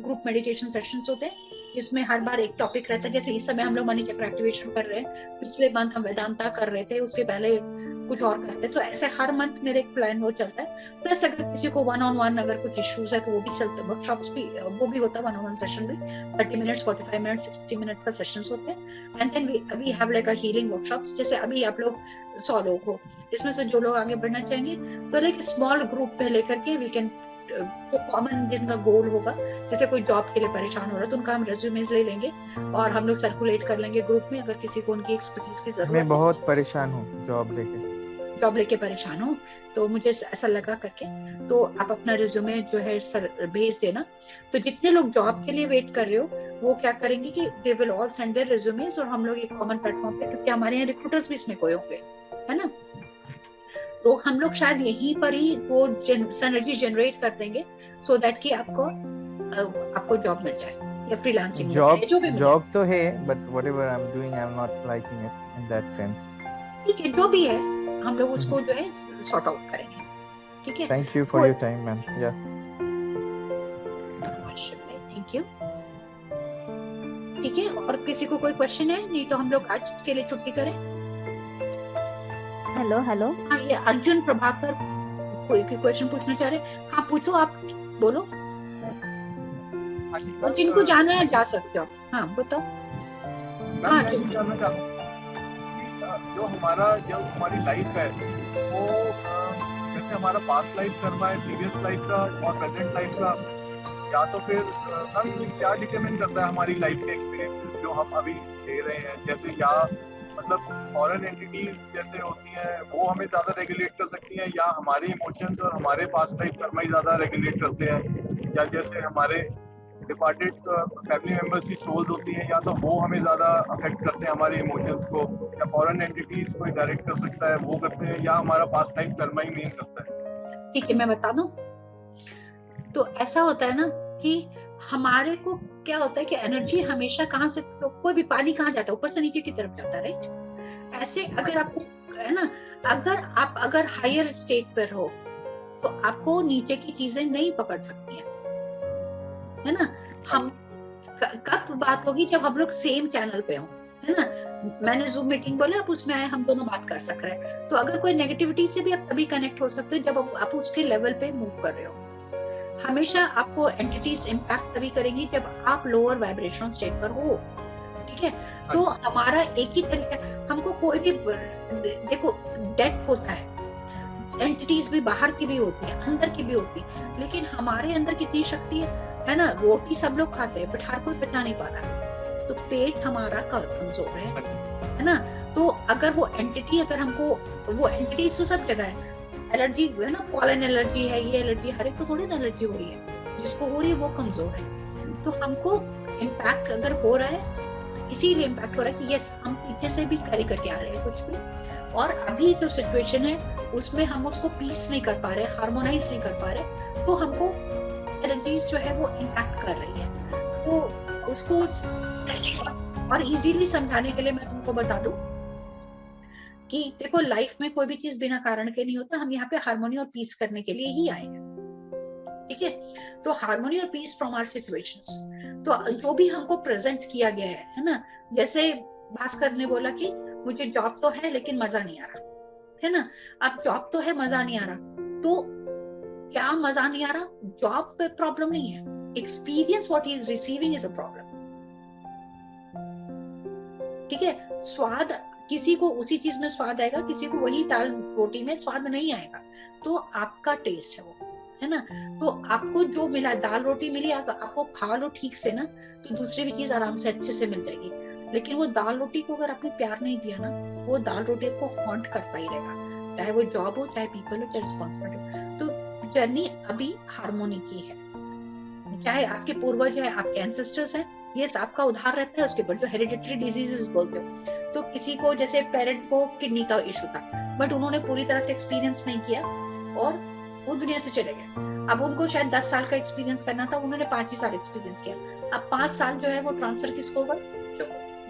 group meditation sessions होते हैं, जिसमें हर बार एक टॉपिक रहता है। जैसे इस समय हम लोग मनी चक्र एक्टिवेशन कर रहे हैं, पिछले मंथ हम वेदांता कर रहे थे, उसके पहले कुछ और करते, तो ऐसे हर मंथ मेरे एक प्लान वो चलता है। प्लस अगर किसी को 1-on-1 अगर कुछ इश्यूज है तो वो भी चलते, वर्कशॉप्स भी वो भी होता है, 1-on-1 सेशन भी 30 मिनट्स, 45 मिनट्स, 60 मिनट्स का सेशंस होते हैं। And then we have like a healing workshops, जैसे अभी आप लोग 100 लोग हो, इसमें से जो लोग आगे बढ़ना चाहेंगे तो लाइक स्मॉल ग्रुप में लेकर के वी कैन, जो कॉमन जिनका गोल होगा, जैसे कोई जॉब के लिए परेशान हो रहा है तो उनका हम रेज्यूमेस ले लेंगे और हम लोग सर्कुलेट कर लेंगे ग्रुप में। अगर किसी को उनकी एक्सपर्टीज की जरूरत है, मैं बहुत परेशान हूँ जॉब लेके परेशान हो तो मुझे ऐसा लगा करके, तो आप अपना रिज्यूमे जो है सर भेज देना। तो जितने लोग जॉब के लिए वेट कर रहे हो वो क्या करेंगे कि they will all send their resumes, और हम लोग एक कॉमन प्लेटफॉर्म पे, क्योंकि हमारे यहाँ रिक्रूटर्स भी इसमें कोई होंगे, है ना, तो हम लोग शायद यहीं पर ही वो एनर्जी जनरेट कर देंगे सो दैट कि आपको जॉब मिल जाए या फ्रीलांसिंग जॉब तो है, but whatever I am doing I am not liking it in that sense. ठीक है, जो भी है हम लोग उसको जो है सॉर्ट आउट करेंगे। ठीक है, thank you for your time ma'am. या थैंक यू। ठीक है, और किसी को कोई क्वेश्चन है? नहीं तो हम लोग आज के लिए छुट्टी करें। हेलो हाँ, ये अर्जुन प्रभाकर कोई क्वेश्चन पूछना चाह रहे? हाँ पूछो, आप बोलो, और जिनको जाना है जा सकते हो। हाँ बताओ। हाँ, मैं जानना चाहता हूँ जो हमारी लाइफ है वो जैसे हमारा पास्ट लाइफ कर्म है, प्रीवियस लाइफ का और प्रेजेंट लाइफ का, या तो फिर क्या डिटरमाइन करता है हमारी लाइफ के एक्सपीरियंस जो हम अभी ले रहे हैं? जैसे या मतलब फॉरेन एंटिटीज जैसे होती हैं वो हमें ज्यादा रेगुलेट कर सकती हैं, या हमारे इमोशंस और हमारे पास्ट लाइफ कर्म ही ज्यादा रेगुलेट करते हैं, या जैसे हमारे डिपार्टेड फैमिली मेंबर्स की सोल्स होती हैं, या तो वो हमें ज्यादा अफेक्ट करते हैं हमारे इमोशंस को, या फॉरेन एंटिटीज कोई डायरेक्ट कर सकता है वो करते हैं, या हमारा पास्ट लाइफ कर्म ही मेन करता है? ठीक है, मैं बता दूं। तो ऐसा होता है ना कि हमारे को क्या होता है कि एनर्जी हमेशा कहाँ से, कोई भी पानी कहाँ जाता है, ऊपर से नीचे की तरफ जाता है, राइट? ऐसे अगर आपको है ना, अगर हायर स्टेट पर हो तो आपको नीचे की चीजें नहीं पकड़ सकती है ना। हम कब बात होगी जब हम लोग सेम चैनल पे हो, है ना। मैंने जूम मीटिंग बोला, आप उसमें आए, हम दोनों बात कर सक रहे हैं। तो अगर कोई नेगेटिविटी से भी आप तभी कनेक्ट हो सकते हो जब आप उसके लेवल पे मूव कर रहे हो। हमेशा आपको एंटिटीज इम्पैक्ट तभी करेंगी जब आप लोअर वाइब्रेशनल स्टेट पर हो। ठीक है, तो हमारा एक ही तरीका, हमको कोई भी देखो डेथ होता है, एंटिटीज भी बाहर की भी होती है, अंदर की भी होती है, लेकिन हमारे अंदर कितनी शक्ति है ना। रोटी सब लोग खाते हैं बट हर कोई पचा नहीं पा रहा, तो पेट हमारा कमजोर है ना। तो अगर वो एंटिटी, अगर हमको, वो एंटिटीज तो सब जगह है, एलर्जी है ना, पॉलन एलर्जी है, ये एलर्जी, हर एक को थोड़ी ना एलर्जी हो रही है, जिसको हो रही है वो कमजोर है। तो हमको इम्पैक्ट अगर हो रहा है तो इसीलिए इम्पैक्ट हो रहा है कि यस, हम पीछे से भी कैरी करके आ रहे हैं कुछ भी, और अभी जो सिचुएशन है उसमें हम उसको पीस नहीं कर पा रहे, हार्मोनाइज नहीं कर पा रहे, तो हमको एनर्जीज जो है वो इम्पैक्ट कर रही है। तो उसको और इजीली समझाने के लिए मैं तुमको बता दूं कि देखो, लाइफ में कोई भी चीज बिना कारण के नहीं होता। हम यहाँ पे हार्मोनी और पीस करने के लिए ही आए हैं। ठीक है, तो हार्मोनी और पीस फ्रॉम आवर सिचुएशंस, तो जो भी हमको प्रेजेंट किया गया है ना, जैसे भास्कर ने बोला कि मुझे जॉब तो है लेकिन मजा नहीं आ रहा, है ना। अब जॉब तो है, मजा नहीं आ रहा, तो क्या मजा नहीं आ रहा? जॉब पे प्रॉब्लम नहीं है, experience what he is receiving is a problem. ठीक है, स्वाद, किसी को उसी चीज में स्वाद आएगा, किसी को वही दाल रोटी में स्वाद नहीं आएगा, तो आपका टेस्ट है वो, है ना। तो आपको जो मिला, दाल रोटी मिली, आपको खा लो ठीक से ना, तो दूसरी भी चीज आराम से अच्छे से मिल जाएगी। लेकिन वो दाल रोटी को अगर आपने प्यार नहीं दिया ना, वो दाल रोटी आपको हॉन्ट करता ही रहेगा, चाहे वो जॉब हो, चाहे पीपल हो, चाहे रिस्पॉन्सिबिलिटी हो। तो जर्नी अभी हार्मोनी की है, चाहे आपके पूर्वज है, आपके एंसेस्टर्स हैं, ये आपका उधार रहता है उसके ऊपर, जो हेरिडिटरी डिजीजेस बोलते हो। तो किसी को जैसे पेरेंट को किडनी का इशू था, बट उन्होंने पूरी तरह से एक्सपीरियंस नहीं किया और वो दुनिया से चले गए। अब उनको शायद 10 साल का एक्सपीरियंस करना था, उन्होंने 5 ही साल एक्सपीरियंस किया। अब 5 साल जो है वो ट्रांसफर किसको होगा?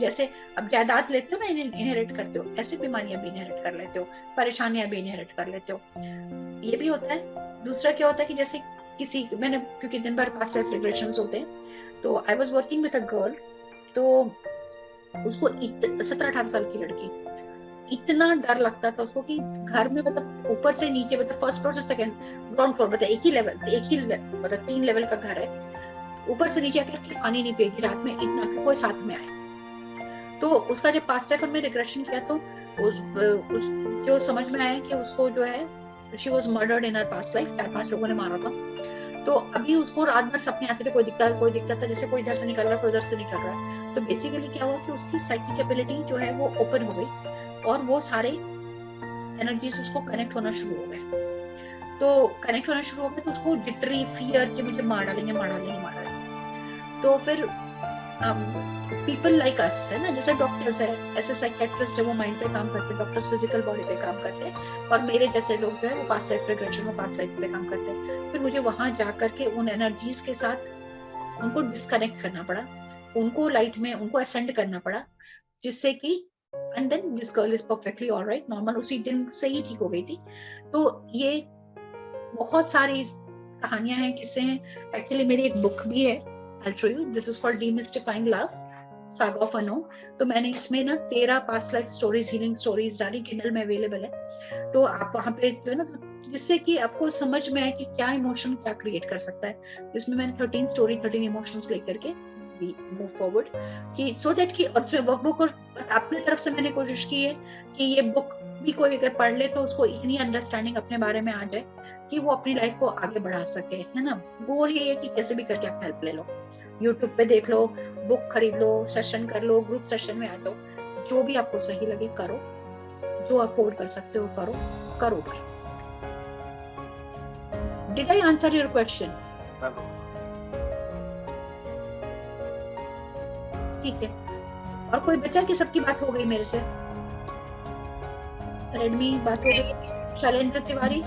जैसे अब जायदाद लेते हो ना, इनहेरिट करते हो, ऐसी बीमारियां भी इनहेरिट कर लेते हो, परेशानियां भी इनहेरिट कर लेते हो, ये भी होता है। दूसरा क्या होता है कि जैसे किसी मैंने, क्योंकि दिन भर पास्ट लाइफ रिग्रेशंस होते हैं, तो I was working with a girl, तो उसको 17-18 साल की लड़की, इतना डर लगता था उसको कि घर में मतलब ऊपर से नीचे, मतलब फर्स्ट फ्लोर से सेकंड ग्राउंड फ्लोर, मतलब एक ही मतलब 3 लेवल का घर है, ऊपर से नीचे आकर के पानी नहीं पिएगी रात में, इतना कि कोई साथ में आए। तो उसका जब पास्ट लाइफ हमने रिग्रेशन किया तो उस जो समझ में आया कि उसको जो है she was murdered in her past life, 4-5 लोगों ने मारा था। तो अभी उसको रात भर सपने आते थे, कोई दिखता था जैसे कोई इधर से निकल रहा है, कोई उधर से निकल रहा है। तो बेसिकली क्या हुआ कि उसकी साइकिक एबिलिटी जो है वो ओपन हो गई और वो सारे एनर्जीज उसको कनेक्ट होना शुरू हो गए। तो कनेक्ट होना शुरू हो गए तो उसको जिटरी फियर कि मुझे मार डालेंगे। तो फिर पीपल लाइक अस है ना, जैसे डॉक्टर्स है, ऐसे साइकियाट्रिस्ट है, वो माइंड पे काम करते हैं, डॉक्टर्स फिजिकल बॉडी पे काम करते हैं, और मेरे जैसे लोग जो है वो पास्ट लाइफ रिग्रेशन में पास्ट लाइफ पे काम करते हैं। फिर मुझे वहां जाकर के उन एनर्जीज के साथ उनको डिस्कनेक्ट करना पड़ा, उनको लाइट में उनको असेंड करना पड़ा, जिससे कि and then this girl is perfectly alright, normal, उसी दिन से ही ठीक हो गई थी। तो ये बहुत सारी कहानियां हैं, किस्से हैं। एक्चुअली मेरी एक बुक भी है, I'll show you. This is called Demystifying Love, Saga of Anu. तो मैंने इसमें ना 13 past life stories, healing stories डाली, किंडल में अवेलेबल है। तो आप वहाँ पे जो है ना, जिससे कि आपको समझ में आए कि क्या इमोशन क्या क्रिएट कर सकता है। इसमें मैंने 13 इमोशंस लेकर के मूव फॉरवर्ड कि सो दैट कि, और उसमें वर्कबुक और अपने तरफ से मैंने कोशिश की है कि ये बुक भी कोई अगर पढ़ ले तो उसको इतनी अंडरस्टैंडिंग अपने बारे में आ जाए कि वो अपनी लाइफ को आगे बढ़ा सके, है ना। गोल ये है कि कैसे भी करके आप हेल्प ले लो, यूट्यूब पे देख लो, बुक खरीद लो, सेशन कर लो, ग्रुप सेशन में आ जाओ, जो भी आपको सही लगे करो, जो अफोर्ड कर सकते हो करो भाई। Did I answer your question? ठीक है। और कोई बचा कि सबकी बात हो गई मेरे से? रेडमी बात हो गई, शैलेंद्र तिवारी?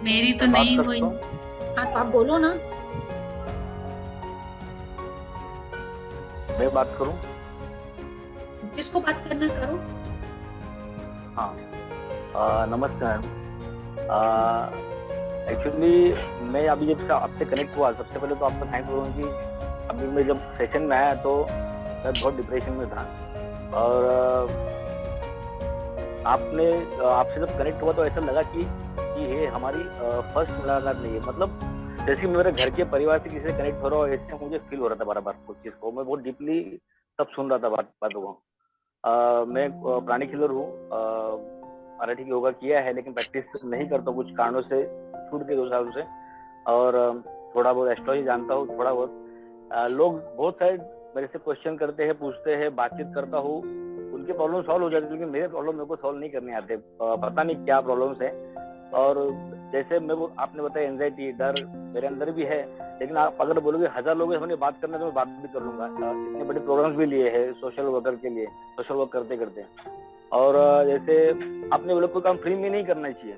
मेरी तो नहीं हुई। हाँ तो आप बोलो ना। मैं बात करूं? जिसको बात करना करो। हाँ, नमस्कार। एक्चुअली मैं अभी जब आपसे कनेक्ट हुआ, सबसे पहले तो आपका थैंक करूँ कि अभी मैं जब सेशन में आया तो मैं बहुत डिप्रेशन में था, और आपसे जब कनेक्ट हुआ तो ऐसा लगा कि ये हमारी फर्स्ट मुलाकात नहीं है। मतलब जैसे कि मेरे घर के परिवार से किसी से कनेक्ट हो रहा हो, ऐसे मुझे फील हो रहा था बार कुछ चीज़ को। मैं बहुत डीपली सब सुन रहा था बातों को। मैं प्राणी खिलर हूँ, मराठी की योगा किया है लेकिन प्रैक्टिस नहीं करता, कुछ कारणों से छूट के 2 साल से। और थोड़ा बहुत एस्ट्रोलॉजी जानता हूँ, थोड़ा बहुत। लोग बहुत सारे मेरे से क्वेश्चन करते हैं, पूछते हैं, बातचीत करता हूँ, उनके प्रॉब्लम सॉल्व हो जाते हैं, लेकिन मेरे प्रॉब्लम मेरे को सॉल्व नहीं करने आते। पता नहीं क्या प्रॉब्लम्स है। और जैसे आपने बताया एंजाइटी, डर मेरे अंदर भी है, लेकिन आप अगर बोलोगे 1000 लोगों से बात करना तो मैं बात भी कर लूंगा। इतने बड़े प्रोग्राम्स भी लिए हैं सोशल वर्कर के लिए, सोशल वर्क करते करते। और जैसे आपने बोला कोई काम फ्री में नहीं करना चाहिए,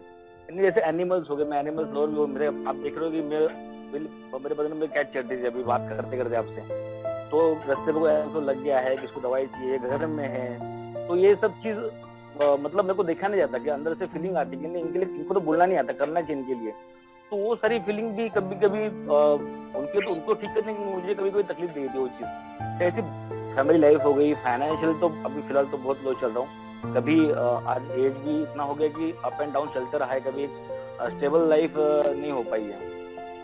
जैसे एनिमल्स हो गए, मैं एनिमल्स लवर भी हूँ। मेरे आप देख रहे हो कि मेरे बदन में कैट चढ़ रही थी अभी बात करते करते आपसे, तो रास्ते पे कोई ऐसा लग गया है, किसको दवाई चाहिए, घर में है, तो ये सब चीज मतलब मेरे को देखा नहीं जाता कि अंदर से फीलिंग आती है कि इनके लिए, इनको तो बोलना नहीं आता, करना चाहिए इनके लिए। तो वो सारी फीलिंग भी कभी कभी उनको ठीक करने की मुझे कभी कोई तकलीफ दे दी वो चीज। ऐसी फैमिली लाइफ हो गई, फाइनेंशियल तो अभी फिलहाल तो बहुत लो चल रहा हूँ। कभी आज एज भी इतना हो गया कि अप एंड डाउन चलते रहा है, कभी स्टेबल लाइफ नहीं हो पाई है।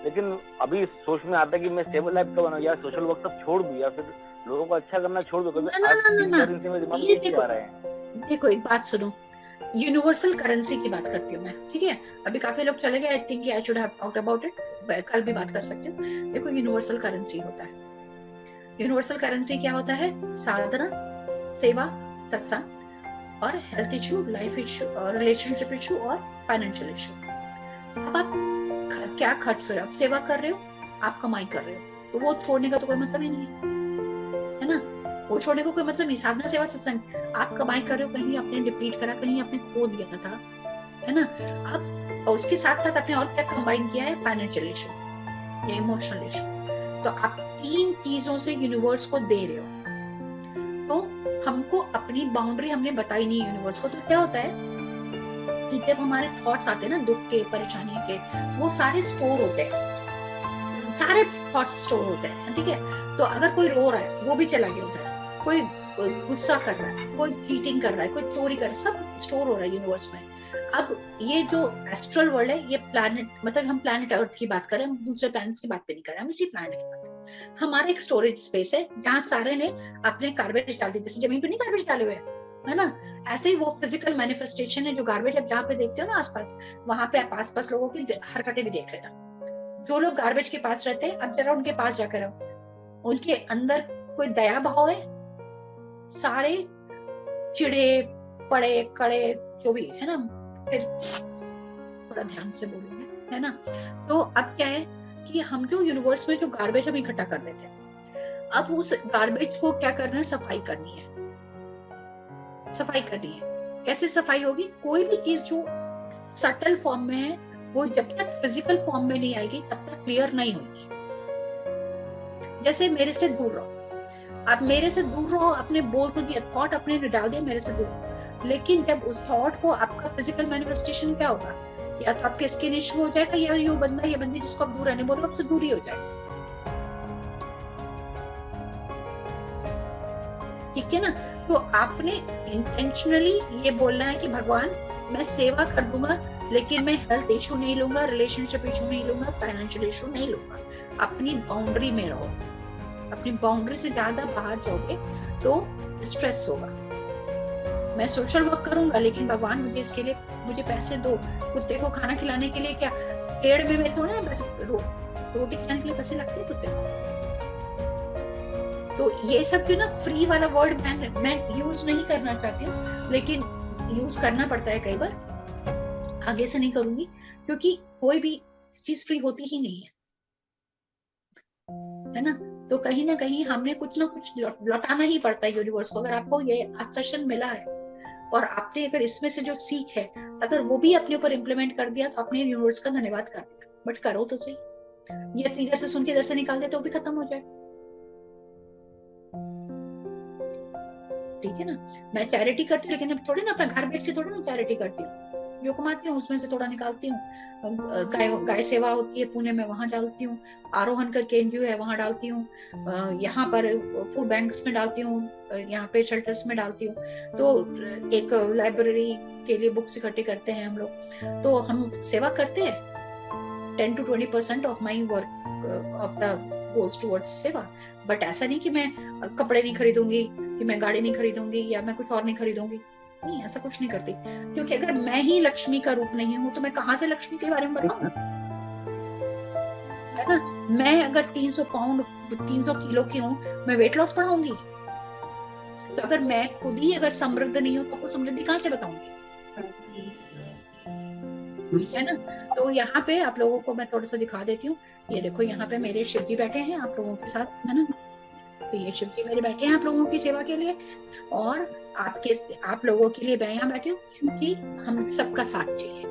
लेकिन अभी सोच में आता है कि मैं स्टेबल लाइफ कब बनाऊं, या सोशल वर्क सब छोड़ दूं, या फिर लोगों को अच्छा करना छोड़ दूं। देखो एक बात सुनो, यूनिवर्सल करेंसी की बात करती हूँ मैं, ठीक है। अभी काफी लोग चले गए, I think I should have talked about it, कल भी बात कर सकते हो। देखो यूनिवर्सल करेंसी होता है, यूनिवर्सल करेंसी क्या होता है? साधना, सेवा, सत्संग और हेल्थ इशू, लाइफ इशू और रिलेशनशिप इशू और फाइनेंशियल इशू। अब आप क्या खर्च कर रहे हो? आप सेवा कर रहे हो, आप कमाई कर रहे हो, तो वो छोड़ने का तो कोई मतलब ही नहीं है ना। वो छोड़ने को कोई मतलब नहीं। साधना सेवा सत्संग आप कमाई कर रहे हो, कहीं आपने डिप्लीट करा, कहीं आपने खो दिया था, है ना। अब और उसके साथ साथ आपने और क्या कंबाइन किया है, फाइनेंशियल इशू या इमोशनल इशू। तो आप 3 चीजों से यूनिवर्स को दे रहे हो। तो हमको अपनी बाउंड्री हमने बताई नहीं यूनिवर्स को। तो क्या होता है कि जब हमारे थॉट्स आते हैं ना, दुख के, परेशानी के, वो सारे स्टोर होते हैं, सारे थॉट्स स्टोर होते हैं, ठीक है। तो अगर कोई रो रहा है वो भी चला गया होता है, कोई गुस्सा कर रहा है, कोई चीटिंग कर रहा है, कोई चोरी कर रहा है, सब स्टोर हो रहा है यूनिवर्स में। अब ये जो एस्ट्रल वर्ल्ड है, ये प्लैनेट, मतलब हम प्लैनेट अर्थ की बात करें, हम दूसरे प्लैनेट्स की बात पे नहीं कर रहे, हम इसी प्लैनेट की बात कर रहे हैं। हमारा एक स्टोरेज स्पेस है जहाँ सारे ने अपने गार्बेज डाल दी, जैसे जमीन पे नहीं गार्बेज डाले हुए है ना, ऐसे ही वो फिजिकल मैनिफेस्टेशन है जो गार्बेज आप जहाँ पे देखते हो ना आसपास, वहां पे आप आसपास लोगों की हरकतें भी देख लेना। जो लोग गार्बेज के पास रहते हैं, अब जरा उनके पास जाकर रहो, उनके अंदर कोई दया भाव है? सारे चिड़े पड़े कड़े जो भी है ना, फिर थोड़ा ध्यान से बोलूंगी, है ना। तो अब क्या है कि हम जो यूनिवर्स में जो गार्बेज हम इकट्ठा कर लेते हैं, अब उस गार्बेज को क्या करना है, सफाई करनी है। सफाई करनी है, कैसे सफाई होगी? कोई भी चीज जो सटल फॉर्म में है, वो जब तक फिजिकल फॉर्म में नहीं आएगी तब तक क्लियर नहीं होगी। जैसे मेरे से दूर रहो, आप मेरे से दूर रहो, आपने बोल तो दिया, थॉट अपने ने डाल दिया मेरे से दूर, लेकिन जब उस थॉट को आपका फिजिकल मैनिफेस्टेशन क्या होगा, या तो आपके स्किन इशू हो जाएगा, या ये बंदा ये बंदी जिसको आप दूर रहने बोलो आपसे दूर ही हो जाएगा, ठीक है ना। तो आपने इंटेंशनली ये बोलना है कि भगवान मैं सेवा कर दूंगा, लेकिन मैं हेल्थ इशू नहीं लूंगा, रिलेशनशिप इशू नहीं लूंगा, फाइनेंशियल इशू नहीं लूंगा। अपनी बाउंड्री में रहो, अपनी बाउंड्री से ज्यादा बाहर जाओगे तो स्ट्रेस होगा। मैं सोशल वर्क करूंगा, लेकिन भगवान मुझे इसके लिए मुझे पैसे दो, कुत्ते को खाना खिलाने के लिए क्या पेड़ में मैं थोड़ा ना पैसे, रोटी खिलाने के लिए पैसे लगते हैं कुत्ते को। तो ये सब जो ना फ्री वाला वर्ड मैं यूज नहीं करना चाहती हूँ, लेकिन यूज करना पड़ता है कई बार। आगे से नहीं करूंगी, क्योंकि कोई भी चीज फ्री होती ही नहीं है ना। तो कहीं ना कहीं हमने कुछ ना कुछ लौटाना ही पड़ता है यूनिवर्स को। अगर आपको ये सेशन मिला है और आपने अगर इसमें से जो सीख है, अगर वो भी अपने ऊपर इम्प्लीमेंट कर दिया, तो अपने यूनिवर्स का धन्यवाद कर दिया। बट करो तो सही, ये इधर से सुन के इधर से निकाल दे तो भी खत्म हो जाए, ठीक है ना। मैं चैरिटी करती हूँ, लेकिन अब थोड़ी ना अपना घर बैठ के थोड़ी ना चैरिटी करती हूँ। जो कमाती हूँ उसमें से थोड़ा निकालती हूँ। गाय सेवा होती है पुणे में, वहां डालती हूँ। आरोहण करके एनजीओ है, वहां डालती हूँ। यहाँ पर फूड बैंक्स में डालती हूँ, यहाँ पे शेल्टर्स में डालती हूँ। तो एक लाइब्रेरी के लिए बुक्स इकट्ठे करते हैं हम लोग, तो हम सेवा करते हैं। 10 to 20% of my work of the goes towards सेवा। बट ऐसा नहीं कि मैं कपड़े नहीं खरीदूंगी, कि मैं गाड़ी नहीं खरीदूंगी, या मैं कुछ और नहीं खरीदूंगी। नहीं, ऐसा कुछ नहीं करती, क्योंकि अगर मैं ही लक्ष्मी का रूप नहीं हूँ तो मैं कहाँ से लक्ष्मी के बारे में बताऊँ, है ना। मैं अगर 300 पाउंड 300 किलो की हूँ, मैं वेट लॉस बढ़ाऊंगी? तो अगर मैं खुद ही अगर समृद्ध नहीं हूँ तो आपको समृद्धि कहाँ से बताऊंगी, है ना। तो यहाँ पे आप लोगों को मैं थोड़ा सा दिखा देती हूँ। ये देखो, यहाँ पे मेरे शिव जी बैठे हैं आप लोगों के साथ, है ना। तो ये शिव जी मेरे बैठे हैं आप लोगों की सेवा के लिए, और आप लोगों के लिए मैं यहाँ बैठी हूँ, क्योंकि हम सबका साथ चाहिए,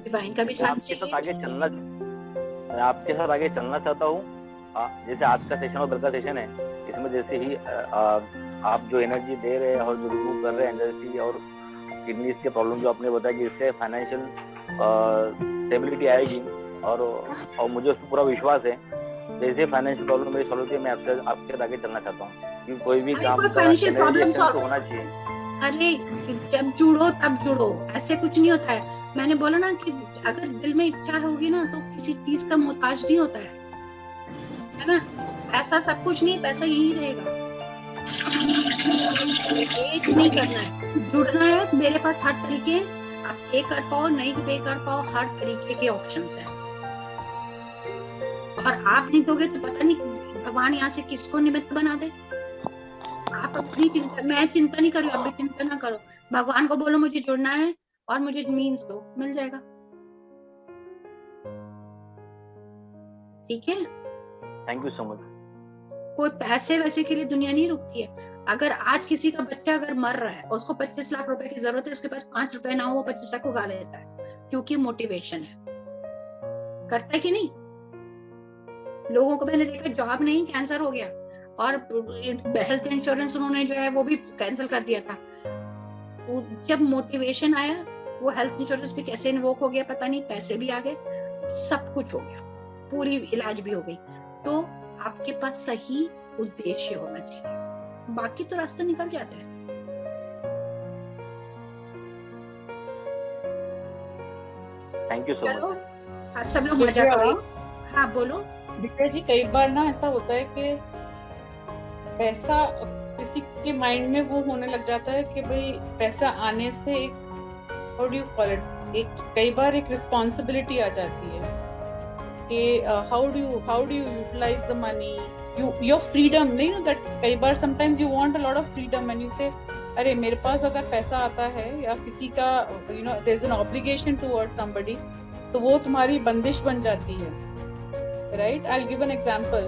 डिवाइन का भी साथ चाहिए। मैं आपके साथ आगे चलना चाहता हूँ। जैसे आज का सेशन और कल का सेशन है, इसमें जैसे ही आप जो एनर्जी दे रहे हैं और जो रिमूव कर रहे हैं एनर्जी और किडनीज के प्रॉब्लम जो आपने बताया कि इससे फाइनेंशियल स्टेबिलिटी आएगी, और मुझे उस पर पूरा विश्वास है। जैसे फाइनेंशियल प्रॉब्लम मेरी सॉल्व होती है, मैं आपके साथ आगे चलना चाहता हूँ कि कोई भी काम फाइनेंशियल प्रॉब्लम तो होना चाहिए। अरे जब जुड़ो तब जुड़ो, ऐसे कुछ नहीं होता है। मैंने बोला ना कि अगर दिल में इच्छा होगी ना तो किसी चीज का मोहताज नहीं होता है ना। ऐसा सब कुछ नहीं, पैसा यही रहेगा। नहीं करना है, जुड़ना है। मेरे पास हर तरीके, आप पे कर पाओ नहीं पे कर पाओ, हर तरीके के ऑप्शंस हैं। और आप नहीं दोगे तो पता नहीं भगवान यहाँ से किसको निमित्त बना दे। आप अपनी चिंता, मैं चिंता नहीं कर रही, आप भी चिंता ना करो। भगवान को बोलो मुझे जुड़ना है और मुझे मीन्स दो, मिल जाएगा, ठीक है। Thank you so much. कोई पैसे वैसे के लिए दुनिया नहीं रुकती है। अगर आज किसी का बच्चा अगर मर रहा है और उसको 25 लाख रुपए की जरूरत है, उसके पास 5 रुपए ना हो, वो 25 लाख उगा लेता है, क्योंकि मोटिवेशन है। करता है कि नहीं? लोगों को मैंने देखा जॉब नहीं, कैंसर हो गया और हेल्थ इंश्योरेंस उन्होंने जो है वो भी कैंसिल कर दिया था। जब मोटिवेशन आया, वो हेल्थ इंश्योरेंस भी कैसे इन्वोक हो गया पता नहीं, पैसे भी आ गए, सब कुछ हो गया, पूरी इलाज भी हो गई। तो आपके पास सही उद्देश्य होना चाहिए, बाकी तो रास्ता निकल जाता है। Thank you so much. आप सब लोग मजा करो। हाँ बोलो। दिव्या जी, कई बार ना ऐसा होता है कि पैसा किसी के माइंड में वो होने लग जाता है कि भाई पैसा आने से एक how do you call it, एक कई बार एक रिस्पॉन्सिबिलिटी आ जाती है कि how do you utilize the money, your freedom. नहीं ना दैट कई बार sometimes you want a lot of freedom and you say अरे मेरे पास अगर पैसा आता है या किसी का you know there is an obligation towards somebody, तो वो तुम्हारी बंदिश बन जाती है, right? I'll give an example.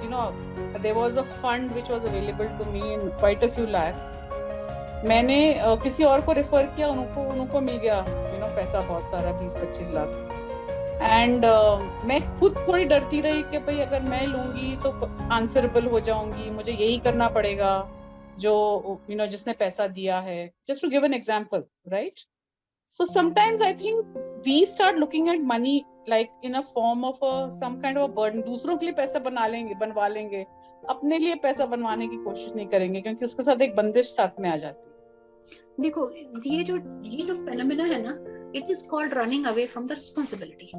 You know, there was a fund which was available to me in quite a few lakhs. मैंने किसी और को रेफर किया, उनको मिल गया you know पैसा बहुत सारा 20-25 लाख। एंड मैं खुद थोड़ी डरती रही कि भाई अगर मैं लूंगी तो आंसरेबल हो जाऊंगी, मुझे यही करना पड़ेगा जो you know जिसने पैसा दिया है। Just to give an example, right? So sometimes I think we start looking at money like in a form of some kind of a burden. दूसरों के लिए पैसा बनवा लेंगे, अपने लिए पैसा बनवाने की कोशिश नहीं करेंगे, क्योंकि उसके साथ एक बंदिश साथ में आ जाती है। देखो ये जो फेनोमेना है ना, it is called running away from the responsibility.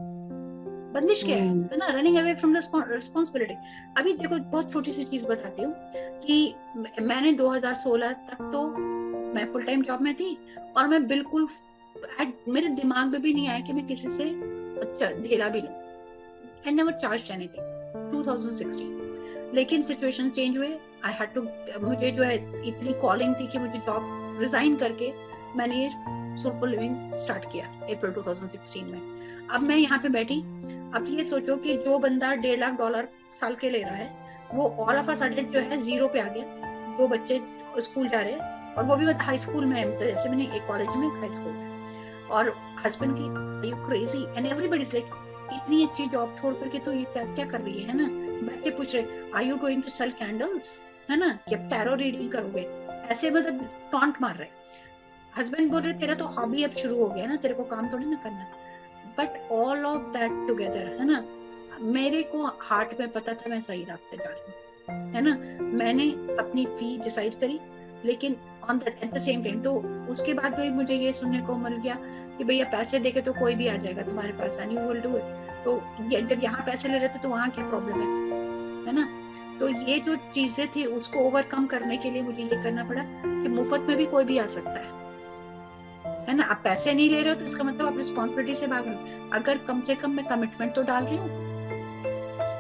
बंदिश क्या है ना, running away from the responsibility. अभी देखो बहुत छोटी सी चीज बताती हूँ कि मैंने 2016 तक तो मैं फुल टाइम जॉब में थी और मैं बिल्कुल मेरे दिमाग में भी नहीं आया कि मैं किसी से धेला भी लूं। I never charged anything 2016। लेकिन सिचुएशन चेंज हुए, आई हैड टू, मुझे जो है इतनी कॉलिंग थी कि मुझे जॉब रिजाइन करके मैंने ये सोलफुल लिविंग स्टार्ट किया अप्रैल 2016 में। अब मैं यहाँ पे बैठी, अब ये सोचो कि जो बंदा $1.5 लाख साल के ले रहा है, वो ऑल ऑफ अ सडन जो है जीरो पे आ गया। 2 बच्चे स्कूल जा रहे हैं और वो भी हाई स्कूल में है, जैसे मैंने एक कॉलेज में, एक हाई स्कूल में। और हस्बैंड की are you crazy and everybody is like, इतनी अच्छी जॉब छोड़ करके तो ये क्या कर रही है ना। बच्चे पूछ रहे are you going to sell candles, है ना, कि टैरो रीडिंग करोगे, ऐसे मतलब टॉन्ट मार रहे। हस्बैंड बोल रहे तेरा तो हॉबी अब शुरू हो गया ना, तेरे को काम थोड़ी ना करना। But all of that together, है ना, मेरे को हार्ट में पता था मैं सही रास्ते जा रही हूँ, है ना। मैंने अपनी फी डिसाइड करी, लेकिन एट द सेम टाइम तो उसके बाद भी मुझे ये सुनने को मिल गया कि भैया पैसे देके तो कोई भी आ जाएगा तुम्हारे पास, and you will do it. तो जब यहाँ पैसे ले रहे थे तो वहाँ क्या प्रॉब्लम है ना। तो ये जो चीजें थी उसको ओवरकम करने के लिए मुझे ये करना पड़ा कि मुफ्त में भी कोई भी आ सकता है ना। आप पैसे नहीं ले रहे हो तो इसका मतलब आप रिस्पॉन्सिबिलिटी से भाग रहे हो। अगर कम से कम मैं कमिटमेंट तो डाल रही हूँ,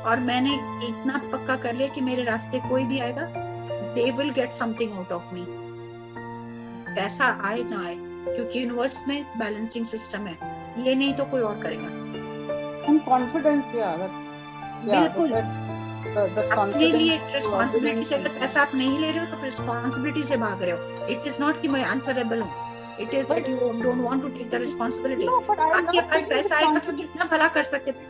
और मैंने इतना पक्का कर लिया कि मेरे रास्ते कोई भी आएगा, they will get something out of me, पैसा आए ना आए, क्योंकि यूनिवर्स में बैलेंसिंग सिस्टम है, ये नहीं तो कोई और करेगा। हम कॉन्फिडेंस की आदत, बिल्कुल अपने लिए रिस्पॉन्सिबिलिटी से, अगर पैसा आप नहीं ले रहे हो तो रिस्पॉन्सिबिलिटी से भाग रहे हो। इट इज नॉट कि मैं आंसरेबल हूँ, it is that you don't want to take the responsibility. आपके पास पैसा आएगा तो कितना भला कर सकते थे।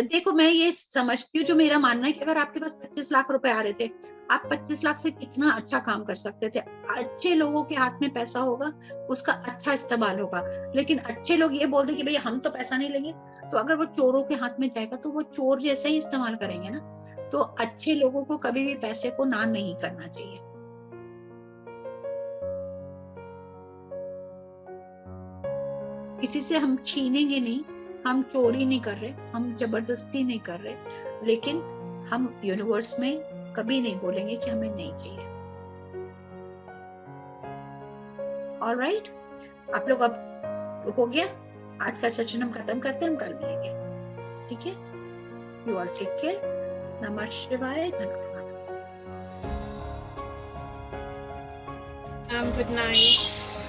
देखो मैं ये समझती हूँ, जो मेरा मानना है कि अगर आपके पास 25 लाख रुपए आ रहे थे, आप 25 लाख से कितना अच्छा काम कर सकते थे। अच्छे लोगों के हाथ में पैसा होगा, उसका अच्छा इस्तेमाल होगा। लेकिन अच्छे लोग ये बोल दे कि भैया हम तो पैसा नहीं लेंगे, तो अगर वो चोरों के हाथ में जाएगा तो वो चोर जैसा ही इस्तेमाल करेंगे ना। तो अच्छे लोगों को कभी भी पैसे को ना नहीं करना चाहिए। किसी से हम छीनेंगे नहीं, हम चोरी नहीं कर रहे, हम जबरदस्ती नहीं कर रहे, लेकिन हम यूनिवर्स में कभी नहीं बोलेंगे कि हमें नहीं चाहिए। ऑलराइट, आप लोग अब हो गया, आज का सेशन हम खत्म करते हैं, हम कल मिलेंगे, ठीक है। You all take care. नमः शिवाय। Good night.